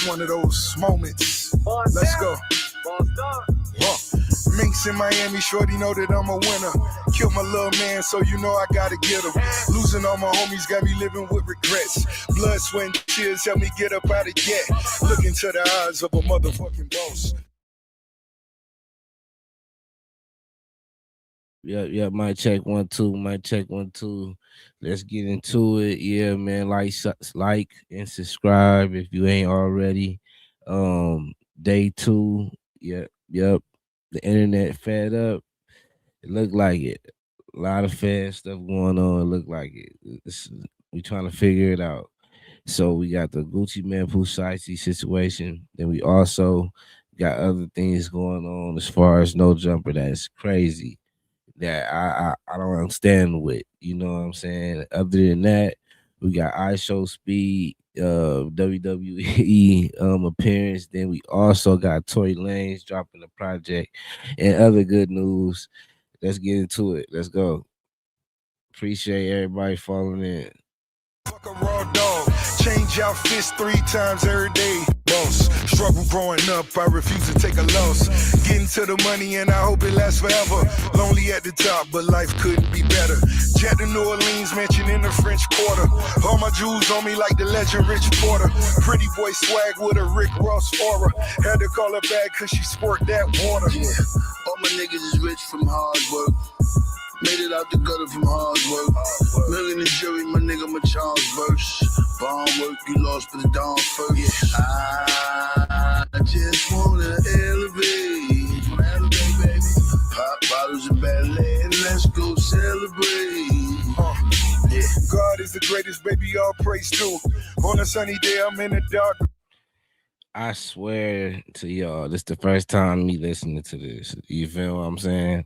It's one of those moments. Let's go. Minks in Miami, shorty know that I'm a winner. Killed my little man, so you know I gotta get him. Losing all my homies got me living with regrets. Blood, sweat, and tears help me get up out of debt. Look into the eyes of a motherfucking boss. Yeah, mic check 1 2, mic check 1 2. Let's get into it. Yeah, man, like and subscribe if you ain't already. Day 2. Yep. The internet fed up. It looked like it. A lot of fed stuff going on. It looked like it. We trying to figure it out. So we got the Gucci Man Pusaisi situation. Then we also got other things going on as far as no jumper. That's crazy that I don't understand with. You know what I'm saying? Other than that, we got iShow Speed, WWE appearance. Then we also got Tory Lanez dropping the project and other good news. Let's get into it. Let's go. Appreciate everybody following in. Fuck a raw dog. Change outfits 3 times every day. Boss. Struggle growing up, I refuse to take a loss. Getting to the money and I hope it lasts forever. Lonely at the top, but life couldn't be better. Jet to New Orleans, mansion in the French Quarter. All my jewels on me like the legend Rich Porter. Pretty boy swag with a Rick Ross aura. Had to call her back cause she sport that water. Yeah, all my niggas is rich from hard work. Made it out the gutter from hard work. Million and jury, my nigga, my Charles verse. Bond work, you lost for the dawn first. I just wanna elevate, baby. Pop bottles of ballet and let's go celebrate. Yeah. God is the greatest, baby, all praise to. On a sunny day, I'm in the dark. I swear to y'all, this the first time me listening to this. You feel what I'm saying?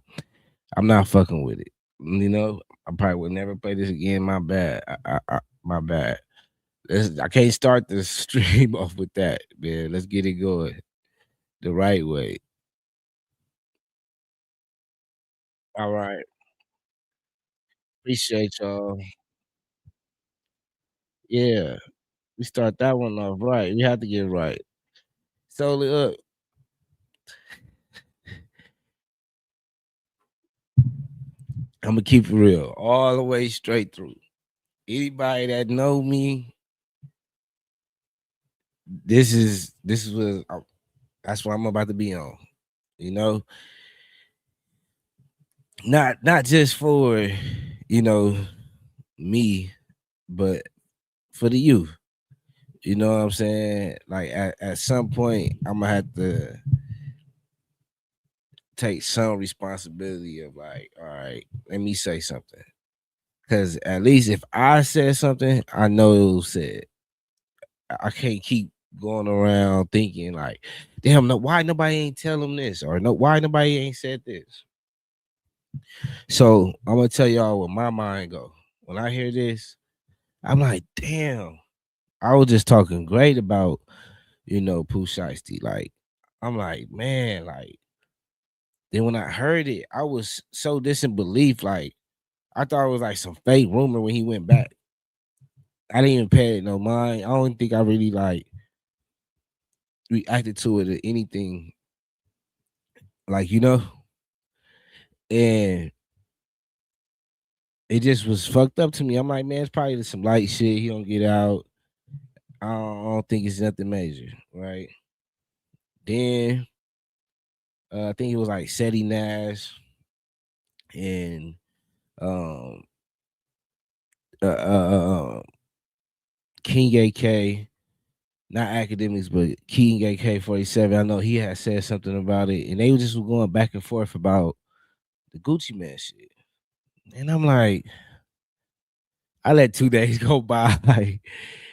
I'm not fucking with it. You know, I probably would never play this again. My bad. My bad. I can't start the stream off with that, man. Let's get it going the right way. All right. Appreciate y'all. Yeah, we start that one off right. We have to get it right. So look, I'm gonna keep it real all the way straight through. Anybody that know me, this is what that's what I'm about to be on. You know, not just for me, but for the youth. You know what I'm saying? Like at some point, I'm gonna have to take some responsibility of like, all right, let me say something. Cause at least if I said something, I know it was said. I can't keep going around thinking like, damn, no, why nobody ain't tell them this, or no, why nobody ain't said this. So I'm gonna tell y'all what my mind go. When I hear this, I'm like, damn, I was just talking great about, Pooh Shiesty. Like, I'm like, man, like, then when I heard it, I was so disbelief. Like, I thought it was like some fake rumor when he went back. I didn't even pay it no mind. I don't think I really like reacted to it or anything. Like, and it just was fucked up to me. I'm like, man, it's probably some light shit. He don't get out. I don't think it's nothing major, right? Then I think it was like Seti Nash and um King AK, not academics, but King AK-47. I know he had said something about it, and they were just going back and forth about the Gucci Man shit. And I'm like, I let 2 days go by,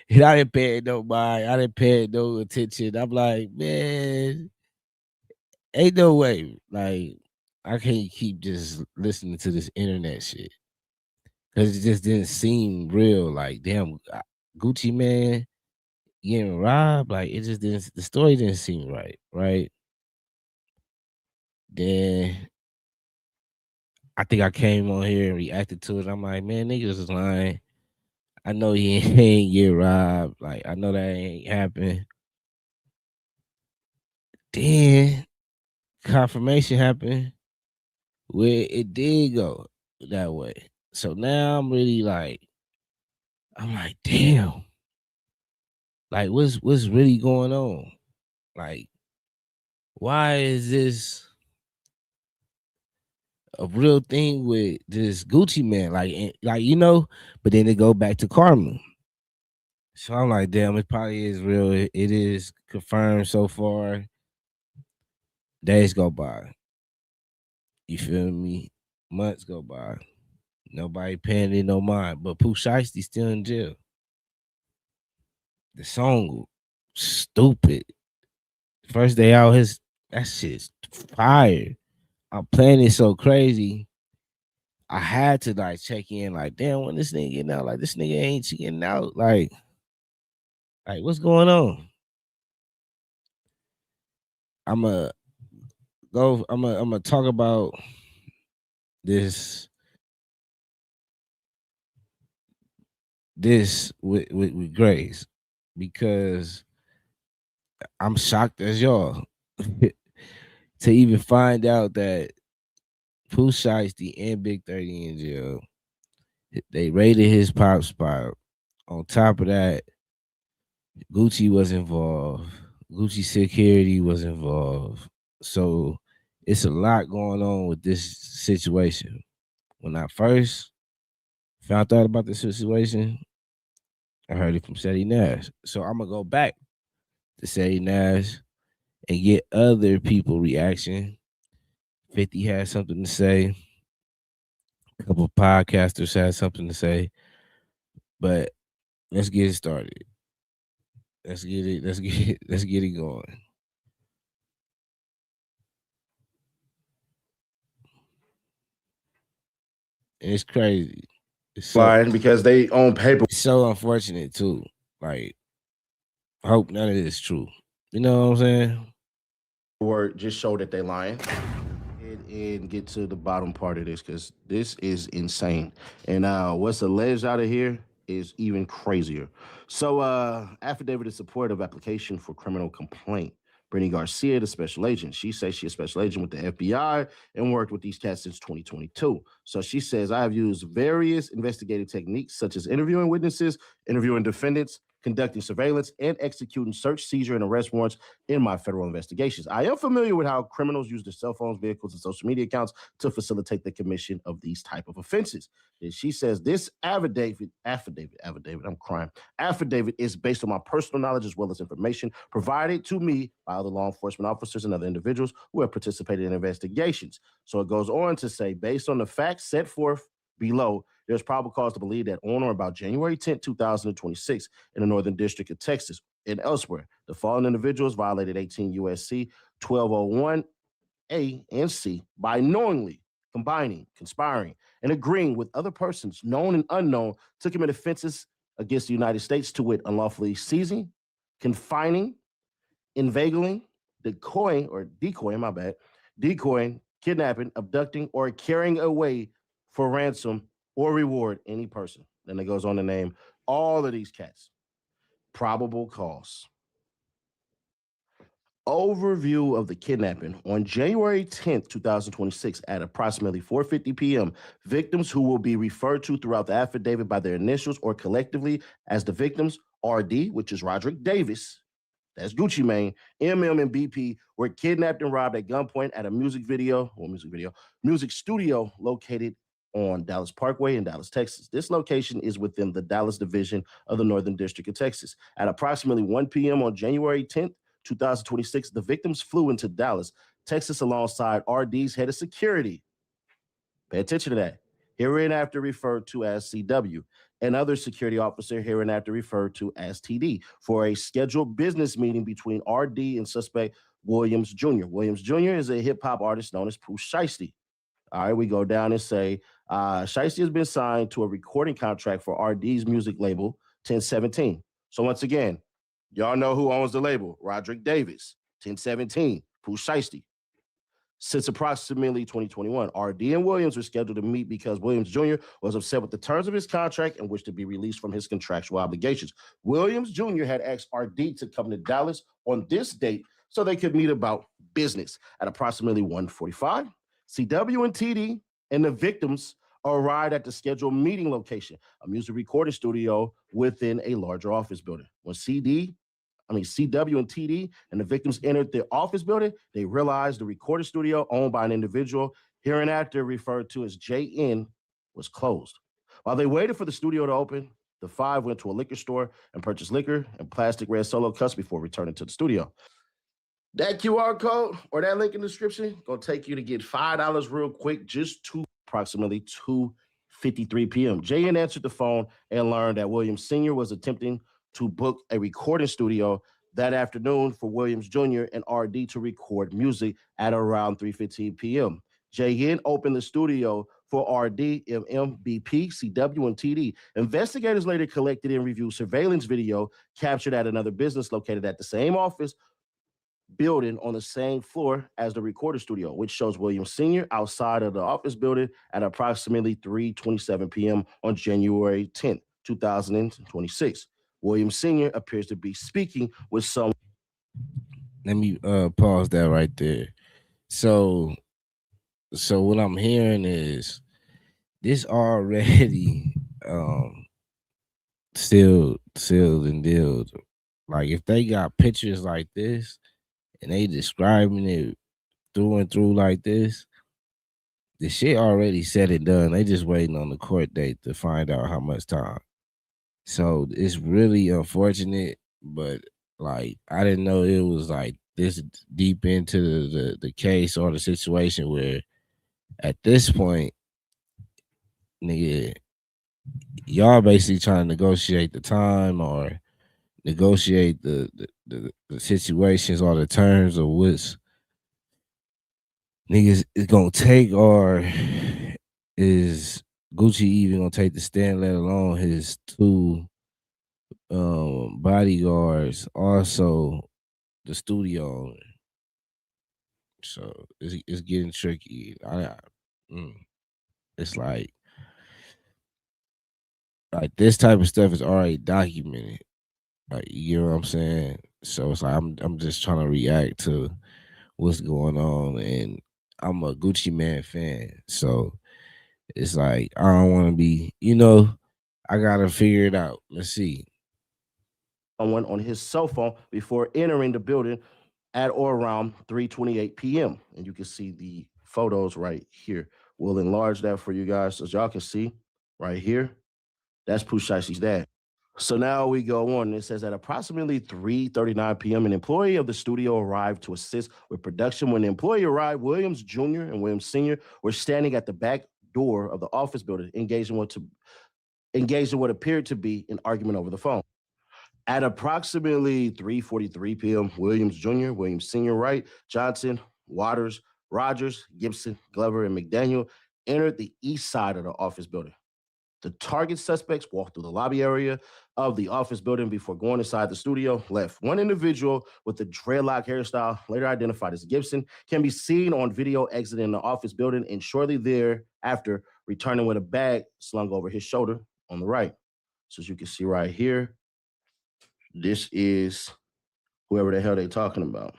and I didn't pay it no mind. I didn't pay it no attention. I'm like, man, ain't no way. Like, I can't keep just listening to this internet shit because it just didn't seem real. Like, damn, Gucci Man getting robbed. Like, it just didn't. The story didn't seem right. Right. Then I think I came on here and reacted to it. I'm like, man, niggas is lying. I know he ain't get robbed. Like, I know that ain't happened. Then confirmation happened where it did go that way. So now I'm really like, damn, like what's really going on? Like, why is this a real thing with this Gucci man? Like but then it go back to karma. So I'm like, damn, it probably is real. It is confirmed so far. Days go by. You feel me? Months go by. Nobody paying it no mind. But Pooh Shiesty still in jail. The song stupid. First day out, that shit's fire. I'm playing it so crazy. I had to like check in, like, damn, when this nigga getting out? Like, this nigga ain't getting out. Like what's going on? I'ma talk about this with Grace because I'm shocked as y'all to even find out that Pooh Shiesty and Big 30 in jail. They raided his pop spot. On top of that, Gucci was involved. Gucci security was involved. So it's a lot going on with this situation. When I first found out about the situation, I heard it from Seti Nash. So I'm gonna go back to Seti Nash and get other people reaction. 50 had something to say. A couple of podcasters had something to say. But let's get it started. Let's get it going. And it's crazy. It's because they own paper. It's so unfortunate too. Like, I hope none of this is true. You know what I'm saying? Word just show that they lying. And get to the bottom part of this because this is insane. And what's alleged out of here is even crazier. So, affidavit in support of application for criminal complaint. Brittany Garcia, the special agent. She says she's a special agent with the FBI and worked with these cats since 2022. So she says, I have used various investigative techniques such as interviewing witnesses, interviewing defendants, conducting surveillance, and executing search, seizure, and arrest warrants in my federal investigations. I am familiar with how criminals use their cell phones, vehicles, and social media accounts to facilitate the commission of these type of offenses. And she says this affidavit is based on my personal knowledge as well as information provided to me by other law enforcement officers and other individuals who have participated in investigations. So it goes on to say, based on the facts set forth below, there's probable cause to believe that on or about January 10, 2026, in the Northern District of Texas and elsewhere, the following individuals violated 18 USC 1201 A and C by knowingly combining, conspiring, and agreeing with other persons, known and unknown, to commit offenses against the United States, to wit, unlawfully seizing, confining, inveigling, decoying, kidnapping, abducting, or carrying away for ransom or reward any person. Then it goes on to name all of these cats. Probable cause. Overview of the kidnapping. On January 10th, 2026, at approximately 4:50 p.m., victims who will be referred to throughout the affidavit by their initials or collectively as the victims, RD, which is Roderick Davis, that's Gucci Mane, MM, and BP, were kidnapped and robbed at gunpoint at a music studio located on Dallas Parkway in Dallas, Texas. This location is within the Dallas division of the Northern District of Texas. At approximately 1 p.m. on January 10th, 2026, the victims flew into Dallas, Texas, alongside RD's head of security. Pay attention to that. Hereinafter referred to as CW, and other security officer hereinafter referred to as TD, for a scheduled business meeting between RD and suspect Williams Jr. Williams Jr. is a hip-hop artist known as Pooh Shiesty. All right, we go down and say, Shiesty has been signed to a recording contract for RD's music label, 1017. So once again, y'all know who owns the label. Roderick Davis, 1017, Pooh Shiesty. Since approximately 2021, RD and Williams were scheduled to meet because Williams Jr. was upset with the terms of his contract and wished to be released from his contractual obligations. Williams Jr. had asked RD to come to Dallas on this date so they could meet about business. At approximately 1:45, CW and TD and the victims arrived at the scheduled meeting location, a music recording studio within a larger office building. When CW and TD and the victims entered the office building, they realized the recording studio owned by an individual, hereinafter referred to as JN, was closed. While they waited for the studio to open, the five went to a liquor store and purchased liquor and plastic red solo cups before returning to the studio. That QR code or that link in the description gonna take you to get $5 real quick, just to approximately 2:53 p.m. JN answered the phone and learned that Williams Sr. was attempting to book a recording studio that afternoon for Williams Jr. and RD to record music at around 3:15 p.m. JN opened the studio for RD, BP, CW, and TD. Investigators later collected and reviewed surveillance video captured at another business located at the same office building on the same floor as the recording studio, which shows Williams Sr. outside of the office building at approximately 3:27 p.m. on January 10th, 2026. Williams Sr. appears to be speaking with someone. Let me pause that right there. So what I'm hearing is this already still sealed and dealed. Like if they got pictures like this and they describing it through and through like this, the shit already said and done. They just waiting on the court date to find out how much time. So it's really unfortunate, but like I didn't know it was like this deep into the case or the situation where at this point, nigga, y'all basically trying to negotiate the time or negotiate the situations or the terms of what's niggas is gonna take, or is Gucci even gonna take the stand, let alone his two bodyguards, also the studio owner. So it's getting tricky. It's like this type of stuff is already documented. Like you know what I'm saying? So it's like I'm just trying to react to what's going on, and I'm a Gucci Man fan, so it's like I don't want to be, I gotta figure it out. Let's see. Someone on his cell phone before entering the building at or around 3:28 p.m. And you can see the photos right here. We'll enlarge that for you guys so y'all can see right here. That's Pooh Shicey's dad. So now we go on. It says at approximately 3:39 p.m., an employee of the studio arrived to assist with production. When the employee arrived, Williams Jr. and Williams Sr. were standing at the back door of the office building, engaging in what appeared to be an argument over the phone. At approximately 3:43 p.m., Williams Jr., Williams Sr., Wright, Johnson, Waters, Rogers, Gibson, Glover, and McDaniel entered the east side of the office building. The target suspects walked through the lobby area of the office building before going inside the studio, left. One individual with the dreadlock hairstyle, later identified as Gibson, can be seen on video exiting the office building and shortly thereafter returning with a bag slung over his shoulder on the right. So as you can see right here, this is whoever the hell they're talking about.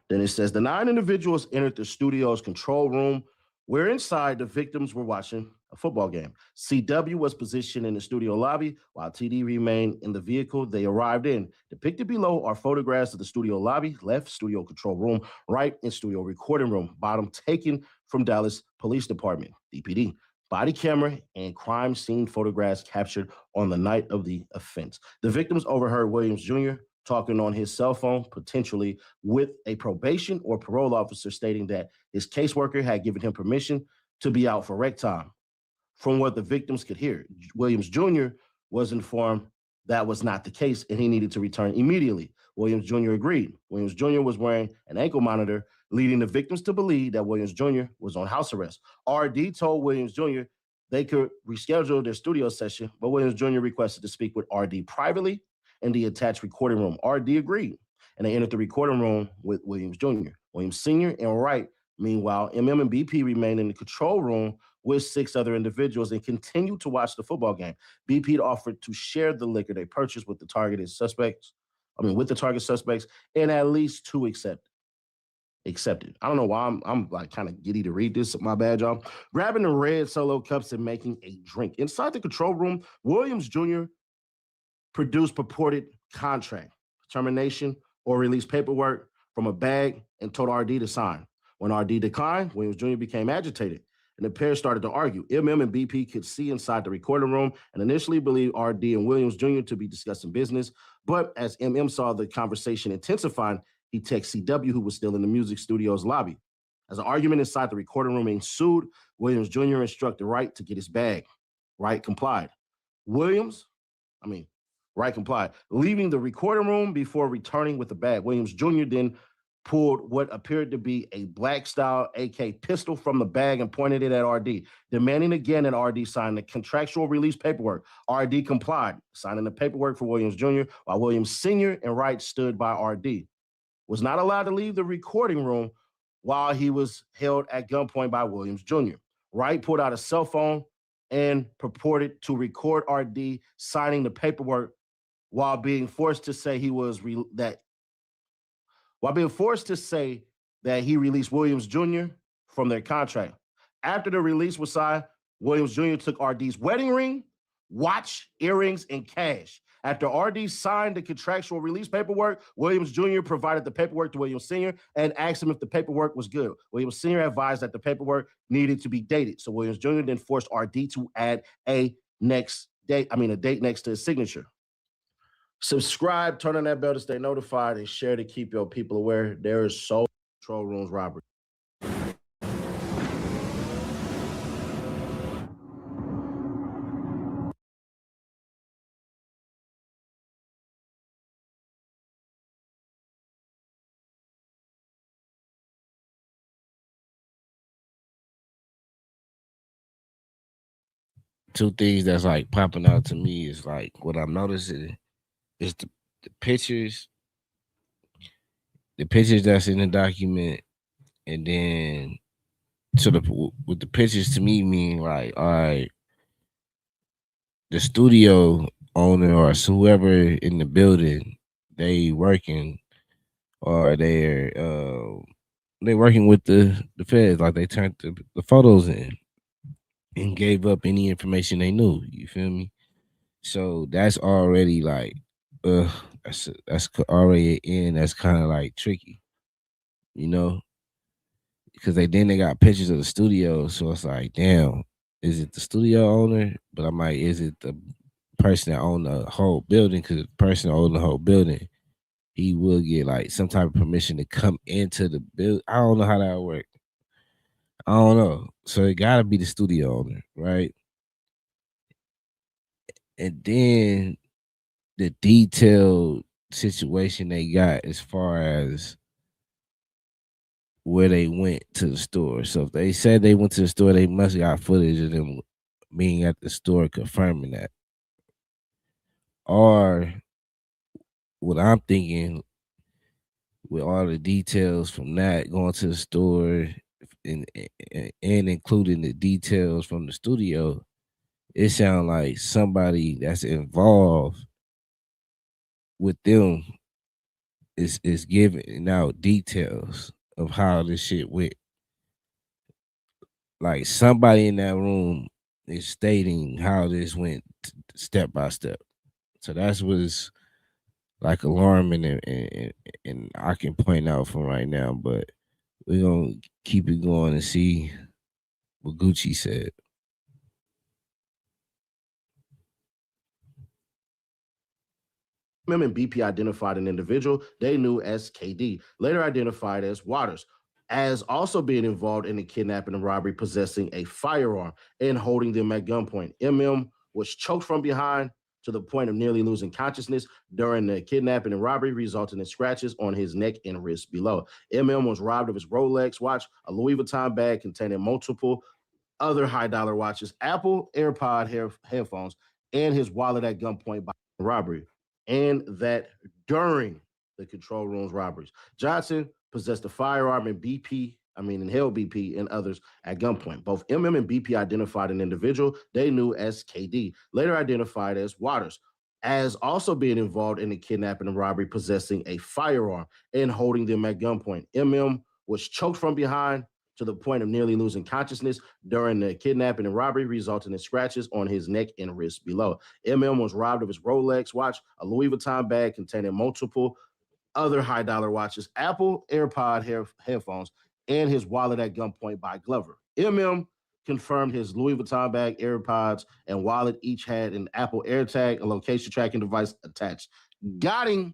Then it says the 9 individuals entered the studio's control room where inside the victims were watching a football game. CW was positioned in the studio lobby while TD remained in the vehicle they arrived in. Depicted below are photographs of the studio lobby, left studio control room, right in studio recording room, bottom taken from Dallas Police Department, DPD. Body camera and crime scene photographs captured on the night of the offense. The victims overheard Williams Jr. talking on his cell phone, potentially with a probation or parole officer, stating that his caseworker had given him permission to be out for rec time. From what the victims could hear, Williams Jr. was informed that was not the case and he needed to return immediately. Williams Jr. agreed. Williams Jr. was wearing an ankle monitor, leading the victims to believe that Williams Jr. was on house arrest. RD told Williams Jr. they could reschedule their studio session, but Williams Jr. requested to speak with RD privately in the attached recording room. RD agreed, and they entered the recording room with Williams Jr. Williams Sr. and Wright, meanwhile, MM and BP remained in the control room with 6 other individuals and continued to watch the football game. BP offered to share the liquor they purchased with the targeted suspects. with the target suspects, and at least 2 accepted. I don't know why I'm like kind of giddy to read this. My bad, y'all. Grabbing the red solo cups and making a drink. Inside the control room, Williams Jr. produced purported contract, termination, or release paperwork from a bag and told RD to sign. When RD declined, Williams Jr. became agitated, and the pair started to argue. MM and BP could see inside the recording room and initially believed RD and Williams Jr. to be discussing business. But as MM saw the conversation intensifying, he texted CW, who was still in the music studio's lobby. As an argument inside the recording room ensued, Williams Jr. instructed Wright to get his bag. Wright complied. Wright complied, leaving the recording room before returning with the bag. Williams Jr. then pulled what appeared to be a black-style AK pistol from the bag and pointed it at RD, demanding again that RD sign the contractual release paperwork. RD complied, signing the paperwork for Williams Jr., while Williams Sr. and Wright stood by RD. Was not allowed to leave the recording room while he was held at gunpoint by Williams Jr. Wright pulled out a cell phone and purported to record RD signing the paperwork while being forced to say that he released Williams Jr. from their contract. After the release was signed, Williams Jr. took RD's wedding ring, watch, earrings, and cash. After RD signed the contractual release paperwork, Williams Jr. provided the paperwork to Williams Sr. and asked him if the paperwork was good. Williams Sr. advised that the paperwork needed to be dated. So Williams Jr. then forced RD to add a date next to his signature. Subscribe, turn on that bell to stay notified, and share to keep your people aware. There is so control rooms robbery. Two things that's like popping out to me is like what I'm noticing is the pictures that's in the document, and then with the pictures to me mean like, all right, the studio owner or whoever in the building, they working or they're working with the feds, like they turned the photos in and gave up any information they knew. You feel me? So that's already like, that's already in. That's kind of like tricky, you know, because they got pictures of the studio. So it's like, damn, is it the studio owner? But I'm like, is it the person that owned the whole building? Because the person that owned the whole building, he will get like some type of permission to come into the building. I don't know how that works. I don't know. So it gotta be the studio owner, right? And then the detailed situation they got as far as where they went to the store. So if they said they went to the store, they must have got footage of them being at the store confirming that. Or what I'm thinking, with all the details from that going to the store and including the details from the studio, it sounds like somebody that's involved with them is giving out details of how this shit went. Like somebody in that room is stating how this went step by step. So that's what's like alarming, and I can point out from right now, but we're gonna keep it going and see what Gucci said. MM and BP identified an individual they knew as KD, later identified as Waters, as also being involved in the kidnapping and robbery, possessing a firearm and holding them at gunpoint. MM was choked from behind to the point of nearly losing consciousness during the kidnapping and robbery, resulting in scratches on his neck and wrist below. MM was robbed of his Rolex watch, a Louis Vuitton bag containing multiple other high-dollar watches, Apple AirPod headphones, and his wallet at gunpoint by robbery, and that during the control room's robberies, Johnson possessed a firearm and held BP and others at gunpoint. Both MM and BP identified an individual they knew as KD, later identified as Waters, as also being involved in the kidnapping and robbery, possessing a firearm and holding them at gunpoint. MM was choked from behind to the point of nearly losing consciousness during the kidnapping and robbery, resulting in scratches on his neck and wrist below. MM was robbed of his Rolex watch, a Louis Vuitton bag containing multiple other high dollar watches, Apple AirPod headphones, and his wallet at gunpoint by Glover. MM confirmed his Louis Vuitton bag, AirPods, and wallet each had an Apple AirTag, a location tracking device attached. Got him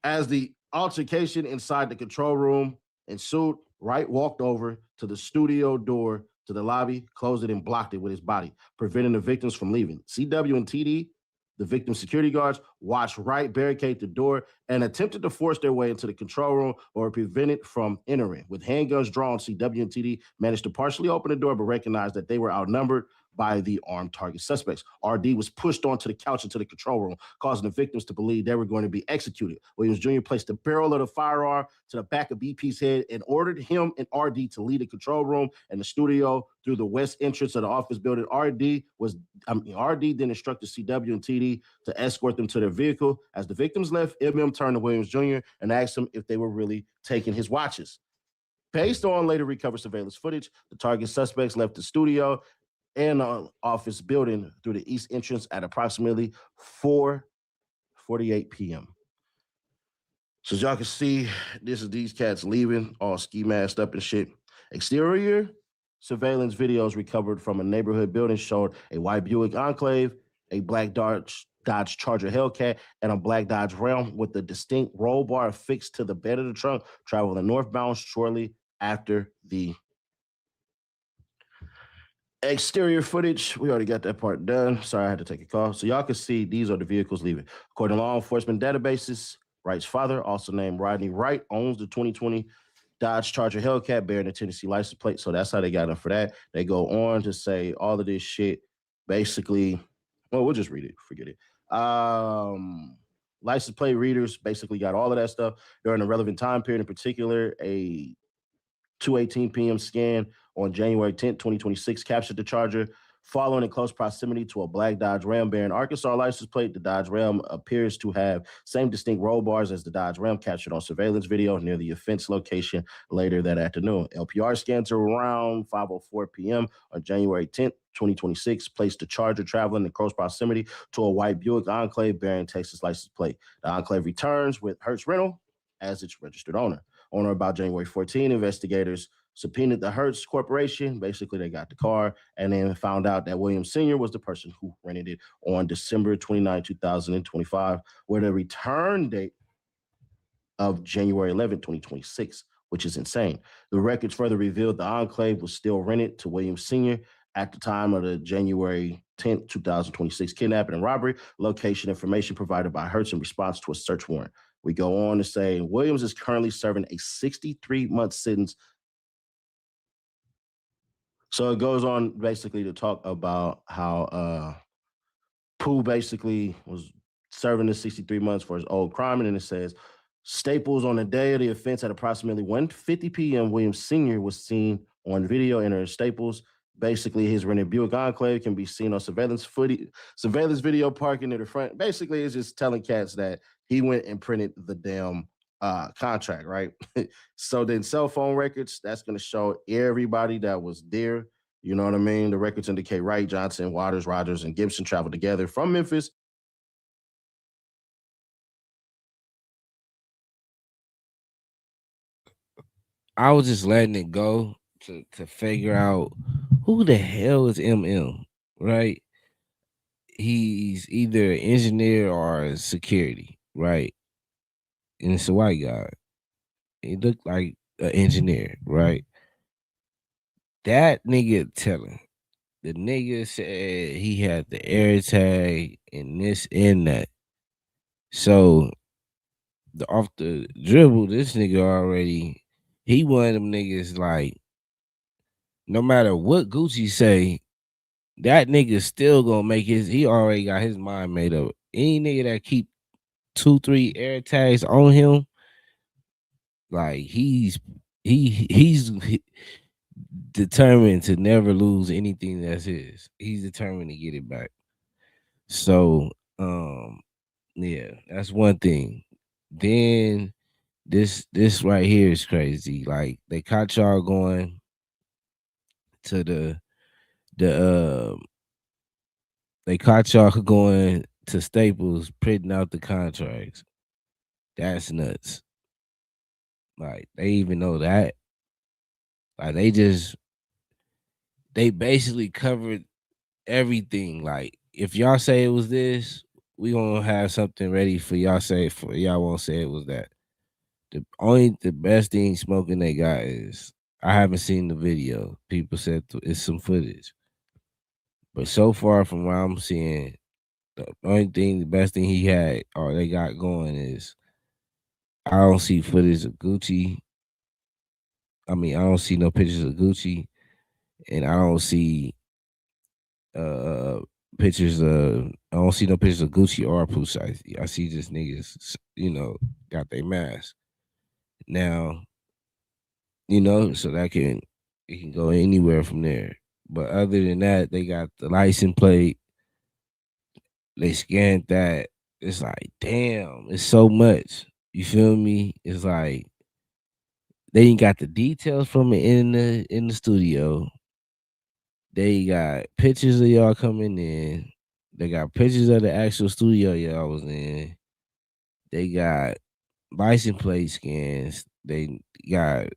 as the altercation inside the control room ensued. Wright walked over to the studio door to the lobby, closed it, and blocked it with his body, preventing the victims from leaving. CW and TD, the victim security guards, watched Wright barricade the door and attempted to force their way into the control room or prevent it from entering. With handguns drawn, CW and TD managed to partially open the door, but recognized that they were outnumbered by the armed target suspects. RD was pushed onto the couch into the control room, causing the victims to believe they were going to be executed. Williams Jr. placed the barrel of the firearm to the back of BP's head and ordered him and RD to leave the control room and the studio through the west entrance of the office building. RD then instructed CW and TD to escort them to their vehicle. As the victims left, MM turned to Williams Jr. and asked him if they were really taking his watches. Based on later recovered surveillance footage, the target suspects left the studio and office building through the east entrance at approximately 4:48 p.m. So as y'all can see, this is these cats leaving, all ski masked up and shit. Exterior surveillance videos recovered from a neighborhood building showed a white Buick Enclave, a black Dodge Charger Hellcat, and a black Dodge Ram with a distinct roll bar affixed to the bed of the trunk, traveling northbound shortly after the exterior footage. We already got that part done. Sorry, I had to take a call. So y'all can see these are the vehicles leaving. According to law enforcement databases, Wright's father, also named Rodney Wright, owns the 2020 Dodge Charger Hellcat bearing a Tennessee license plate. So that's how they got him for that. They go on to say all of this shit basically, well, we'll just read it. Forget it. License plate readers basically got all of that stuff during the relevant time period, in particular, a 2:18 p.m. scan on January 10th, 2026, captured the Charger following in close proximity to a black Dodge Ram bearing Arkansas license plate. The Dodge Ram appears to have same distinct roll bars as the Dodge Ram captured on surveillance video near the offense location later that afternoon. LPR scans around 5:04 p.m. on January 10th, 2026, placed the Charger traveling in close proximity to a white Buick Enclave bearing Texas license plate. The Enclave returns with Hertz Rental as its registered owner. On or about January 14, investigators subpoenaed the Hertz Corporation. Basically, they got the car and then found out that Williams Sr. was the person who rented it on December 29, 2025, with a return date of January 11, 2026, which is insane. The records further revealed the Enclave was still rented to Williams Sr. at the time of the January 10, 2026 kidnapping and robbery. Location information provided by Hertz in response to a search warrant. We go on to say Williams is currently serving a 63-month sentence. So it goes on basically to talk about how Pooh basically was serving the 63 months for his old crime. And then it says, Staples on the day of the offense at approximately 1:50 p.m., Williams Sr. was seen on video entering Staples. Basically, his rented Buick Enclave can be seen on surveillance video parking in the front. Basically, it's just telling cats that he went and printed the damn contract, right? So then cell phone records, that's going to show everybody that was there. You know what I mean? The records indicate Wright, Johnson, Waters, Rogers, and Gibson traveled together from Memphis. I was just letting it go to figure out who the hell is MM, right? He's either an engineer or security, right? And it's a white guy. He looked like an engineer, right? That nigga telling. The nigga said he had the air tag and this and that. So off the dribble, this nigga already, he one of them niggas like, no matter what Gucci say, that nigga still gonna make he already got his mind made up. Any nigga that keep 2-3 air tags on him, like he's determined to never lose anything that's his. He's determined to get it back. So Yeah, that's one thing. Then this right here is crazy. Like they caught y'all going to the they caught y'all going to Staples printing out the contracts. That's nuts. Like they even know that. Like they basically covered everything. Like if y'all say it was this, we gonna have something ready for y'all. Say for y'all won't say it was that. The best thing smoking they got is I haven't seen the video. People said it's some footage, but so far from what I'm seeing, the best thing he had or they got going is I don't see footage of Gucci. I mean, I don't see no pictures of Gucci, and I don't see uh pictures of I don't see no pictures of Gucci or Pusha. I see just niggas, got their mask. Now, so that it can go anywhere from there. But other than that, they got the license plate. They scanned that. It's like, damn, it's so much. You feel me? It's like they ain't got the details from it in the studio. They got pictures of y'all coming in. They got pictures of the actual studio y'all was in. They got license plate scans. They got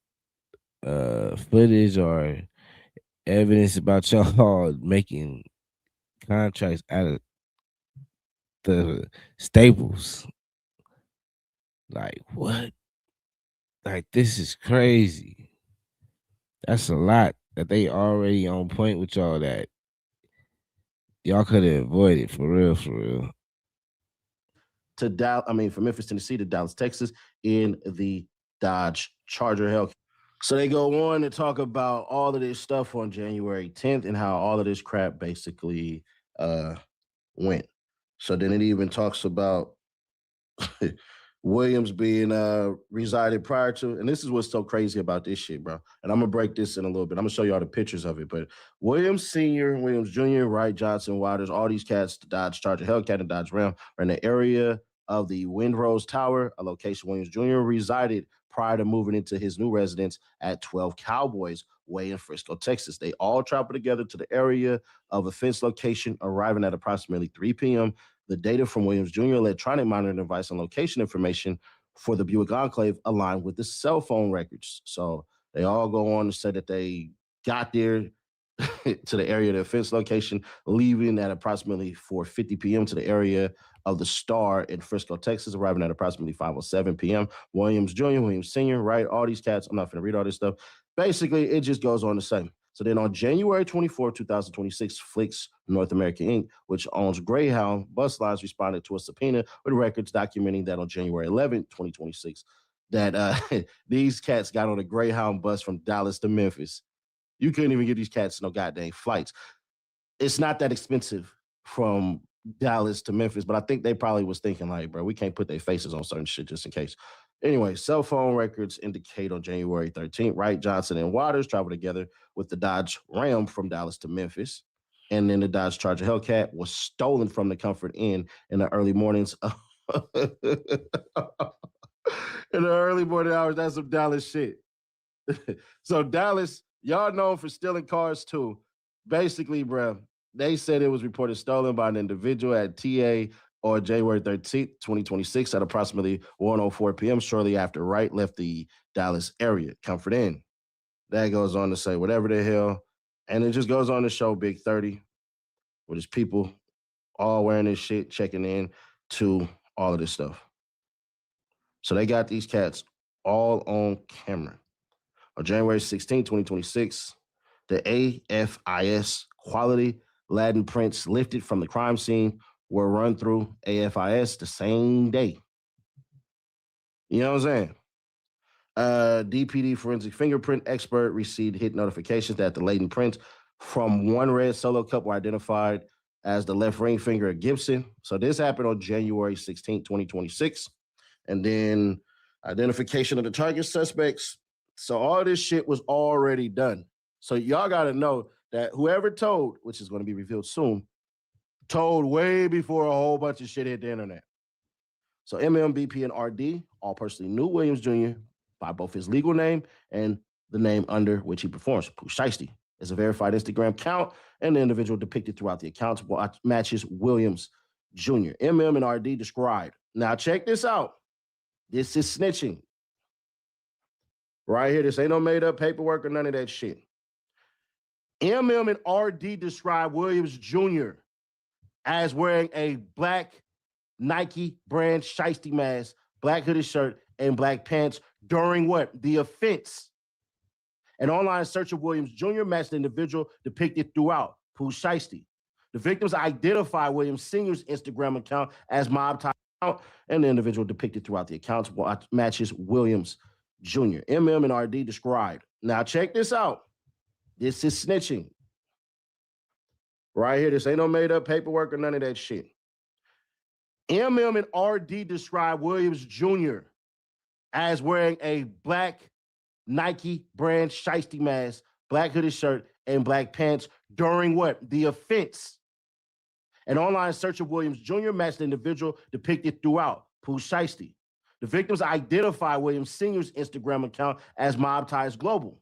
footage or evidence about y'all making contracts out of the Staples. Like what? Like this is crazy. That's a lot that they already on point with y'all that y'all could have avoided for real, for real. To from Memphis, Tennessee to Dallas, Texas, in the Dodge Charger Hellcat. So they go on to talk about all of this stuff on January 10th and how all of this crap basically went. So then it even talks about Williams being resided prior to, and this is what's so crazy about this shit, bro. And I'm gonna break this in a little bit. I'm gonna show you all the pictures of it. But Williams Sr., Williams Jr., Wright, Johnson, Waters, all these cats, the Dodge Charger, Hellcat, and Dodge Ram, are in the area of the Windrose Tower, a location Williams Jr. resided prior to moving into his new residence at 12 Cowboys Way in Frisco, Texas. They all traveled together to the area of a fence location, arriving at approximately 3 p.m. The data from Williams Jr. electronic monitoring device and location information for the Buick Enclave aligned with the cell phone records. So they all go on to say that they got there to the area of the offense location, leaving at approximately 4:50 p.m. to the area of the Star in Frisco, Texas, arriving at approximately 5:07 p.m. Williams Jr., Williams Sr., right? All these cats. I'm not going to read all this stuff. Basically, it just goes on the same. So then on January 24, 2026, Flix North America Inc., which owns Greyhound Bus Lines, responded to a subpoena with records documenting that on January 11, 2026, that these cats got on a Greyhound bus from Dallas to Memphis. You couldn't even get these cats no goddamn flights. It's not that expensive from Dallas to Memphis, but I think they probably was thinking like, bro, we can't put their faces on certain shit just in case. Anyway, cell phone records indicate on January 13th, Wright, Johnson, and Waters traveled together with the Dodge Ram from Dallas to Memphis. And then the Dodge Charger Hellcat was stolen from the Comfort Inn in the early mornings. In the early morning hours, that's some Dallas shit. So Dallas, y'all known for stealing cars too. Basically, bro, they said it was reported stolen by an individual at TA on January 13th, 2026 at approximately 1:04 p.m. shortly after Wright left the Dallas area, Comfort Inn. That goes on to say whatever the hell. And it just goes on to show Big 30 with his people all wearing this shit, checking in to all of this stuff. So they got these cats all on camera. On January 16, 2026, the AFIS quality Latin prints lifted from the crime scene were run through AFIS the same day. You know what I'm saying? DPD forensic fingerprint expert received hit notifications that the latent prints from one red solo cup were identified as the left ring finger of Gibson. So this happened on January 16, 2026. And then identification of the target suspects. So all this shit was already done. So y'all got to know that whoever told, which is going to be revealed soon, Told way before a whole bunch of shit hit the internet. So MM, and RD all personally knew Williams Jr. by both his legal name and the name under which he performs. Pooh Shiesty is a verified Instagram account, and the individual depicted throughout the account matches Williams Jr. MM and RD described. Now check this out. This is snitching. Right here. This ain't no made up paperwork or none of that shit. MM and RD describe Williams Jr. as wearing a black Nike brand shiesty mask, black hooded shirt, and black pants during what? The offense. An online search of Williams Jr. matched the individual depicted throughout, Pooh Shiesty. The victims identify Williams Sr.'s Instagram account as Mob Tie account, and the individual depicted throughout the accounts matches Williams Jr. MM and RD described. Now check this out. This is snitching. Right here. This ain't no made up paperwork or none of that shit. MM and RD describe Williams Jr. as wearing a black Nike brand shiesty mask, black hooded shirt, and black pants during what? The offense. An online search of Williams Jr. matched the individual depicted throughout, Pooh Shiesty. The victims identify Williams Sr.'s Instagram account as Mob Ties Global.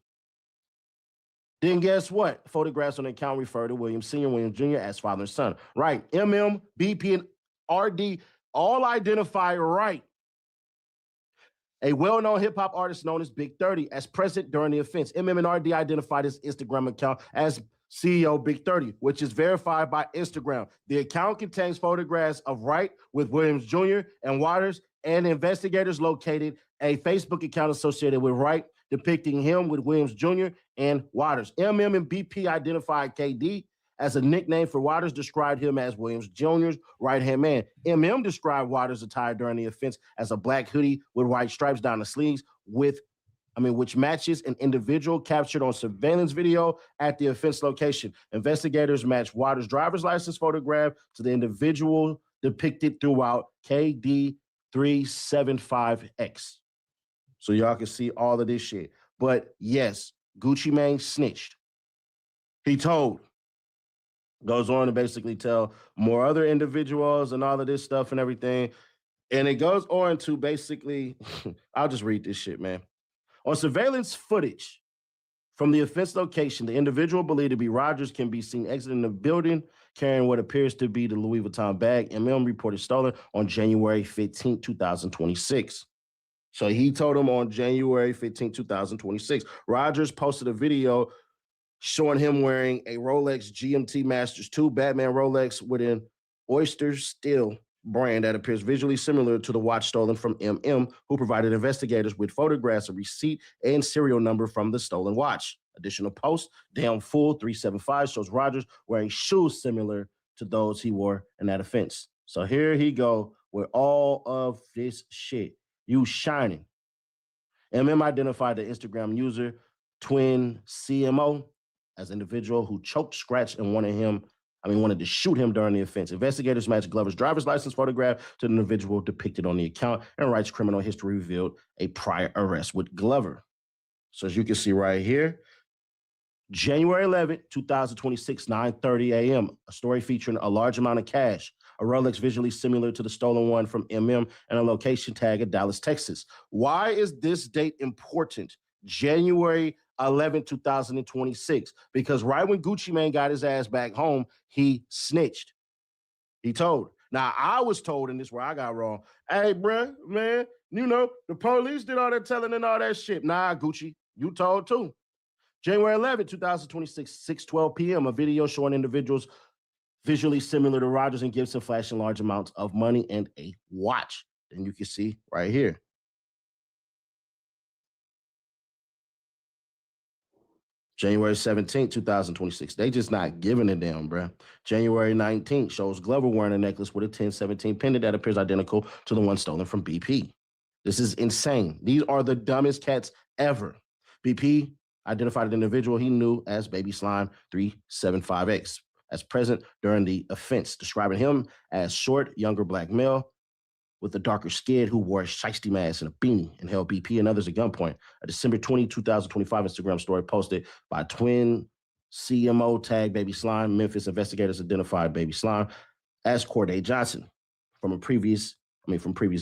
Then guess what? Photographs on the account refer to Williams Sr. and Williams Jr. as father and son. Right. MM, BP, and RD all identify right a well-known hip-hop artist known as Big 30 as present during the offense. MM and RD identified his Instagram account as CEO Big 30, which is verified by Instagram. The account contains photographs of Wright with Williams Jr. and Waters, and investigators located a Facebook account associated with Wright depicting him with Williams Jr. and Waters. MM and BP identified KD as a nickname for Waters, described him as Williams Jr.'s right-hand man. MM described Waters' attire during the offense as a black hoodie with white stripes down the sleeves, which matches an individual captured on surveillance video at the offense location. Investigators matched Waters' driver's license photograph to the individual depicted throughout KD375X. So y'all can see all of this shit. But yes, Gucci Mane snitched. He told. Goes on to basically tell more other individuals and all of this stuff and everything. And it goes on to basically, I'll just read this shit, man. On surveillance footage from the offense location, the individual believed to be Rogers can be seen exiting the building carrying what appears to be the Louis Vuitton bag. MM reported stolen on January 15, 2026. So he told him on January 15, 2026. Rogers posted a video showing him wearing a Rolex GMT Masters 2 Batman Rolex with an oyster steel brand that appears visually similar to the watch stolen from MM, who provided investigators with photographs, a receipt, and serial number from the stolen watch. Additional post, Damn Fool 375 shows Rogers wearing shoes similar to those he wore in that offense. So here he go with all of this shit. You shining. MM identified the Instagram user Twin CMO as an individual who choked, scratched, and wanted to shoot him during the offense. Investigators matched Glover's driver's license photograph to the individual depicted on the account, and Wright's criminal history revealed a prior arrest with Glover. So as you can see right here, January 11, 2026, 9:30 a.m., a story featuring a large amount of cash, a Rolex visually similar to the stolen one from MM, and a location tag of Dallas, Texas. Why is this date important? January 11, 2026. Because right when Gucci Mane got his ass back home, he snitched. He told. Now, I was told, and this is where I got wrong, hey, bruh, man, the police did all that telling and all that shit. Nah, Gucci, you told too. January 11, 2026, 6:12 p.m., a video showing individuals visually similar to Rogers and Gibson flashing large amounts of money and a watch. And you can see right here. January 17th, 2026. They just not giving a damn, bro. January 19th shows Glover wearing a necklace with a 1017 pendant that appears identical to the one stolen from BP. This is insane. These are the dumbest cats ever. BP identified an individual he knew as Baby Slime 375X as present during the offense, describing him as short, younger black male with a darker skin who wore a shiesty mask and a beanie and held BP and others at gunpoint. A December 20, 2025 Instagram story posted by Twin CMO tag Baby Slime. Memphis investigators identified Baby Slime as Corday Johnson from previous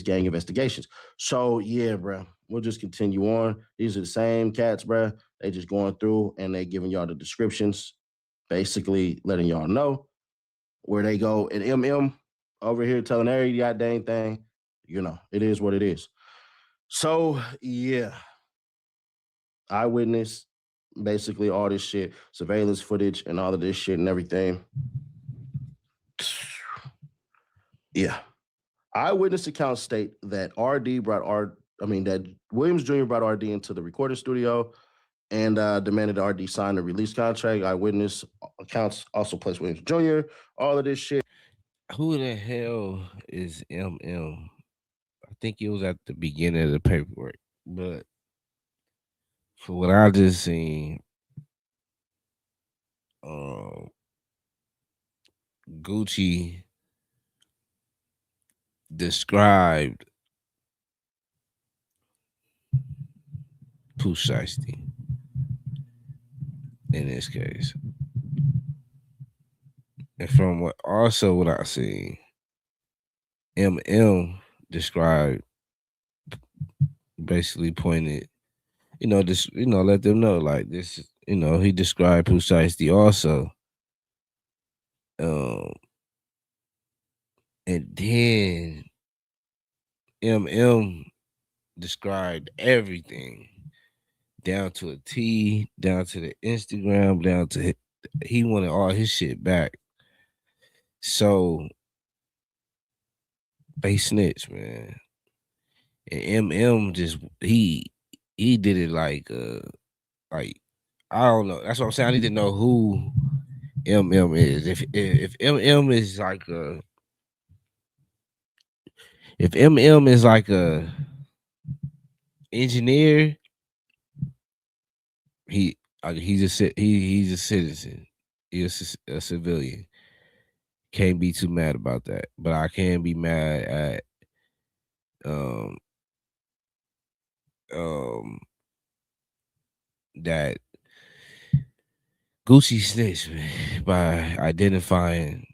gang investigations. So yeah, bro, we'll just continue on. These are the same cats, bro. They just going through and they giving y'all the descriptions, basically letting y'all know where they go. And MM over here telling every goddamn thing, it is what it is. So yeah, eyewitness, basically all this shit, surveillance footage, and all of this shit and everything. Yeah. Eyewitness accounts state that that Williams Jr. brought RD into the recording studio and demanded RD sign the release contract. Eyewitness accounts also placed Williams Jr. All of this shit. Who the hell is MM? I think it was at the beginning of the paperwork, but for what I just seen, um, Gucci described Pooh Shiesty in this case. And from what I seen, MM described basically pointed, let them know like this, he described Pooh Shiesty also. Um and then MM described everything down to a T, down to the Instagram, down to he wanted all his shit back. So they snitch, man. And MM just he did it like I don't know. That's what I'm saying. I need to know who MM is. If MM is like if MM is like a engineer, he's a citizen. He's a civilian. Can't be too mad about that. But I can be mad at um um that Gucci snitched, man, by identifying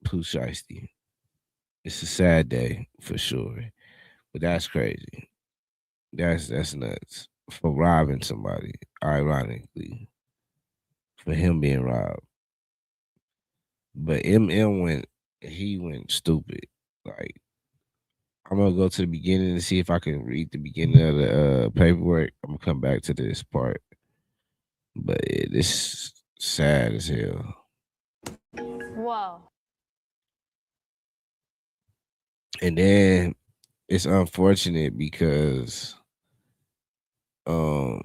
Pooh Shiesty. It's a sad day for sure. But that's crazy. That's nuts. For robbing somebody, ironically. For him being robbed. But MM went stupid. Like, I'm gonna go to the beginning and see if I can read the beginning of the paperwork. I'm gonna come back to this part. But this sad as hell. Whoa. And then it's unfortunate because um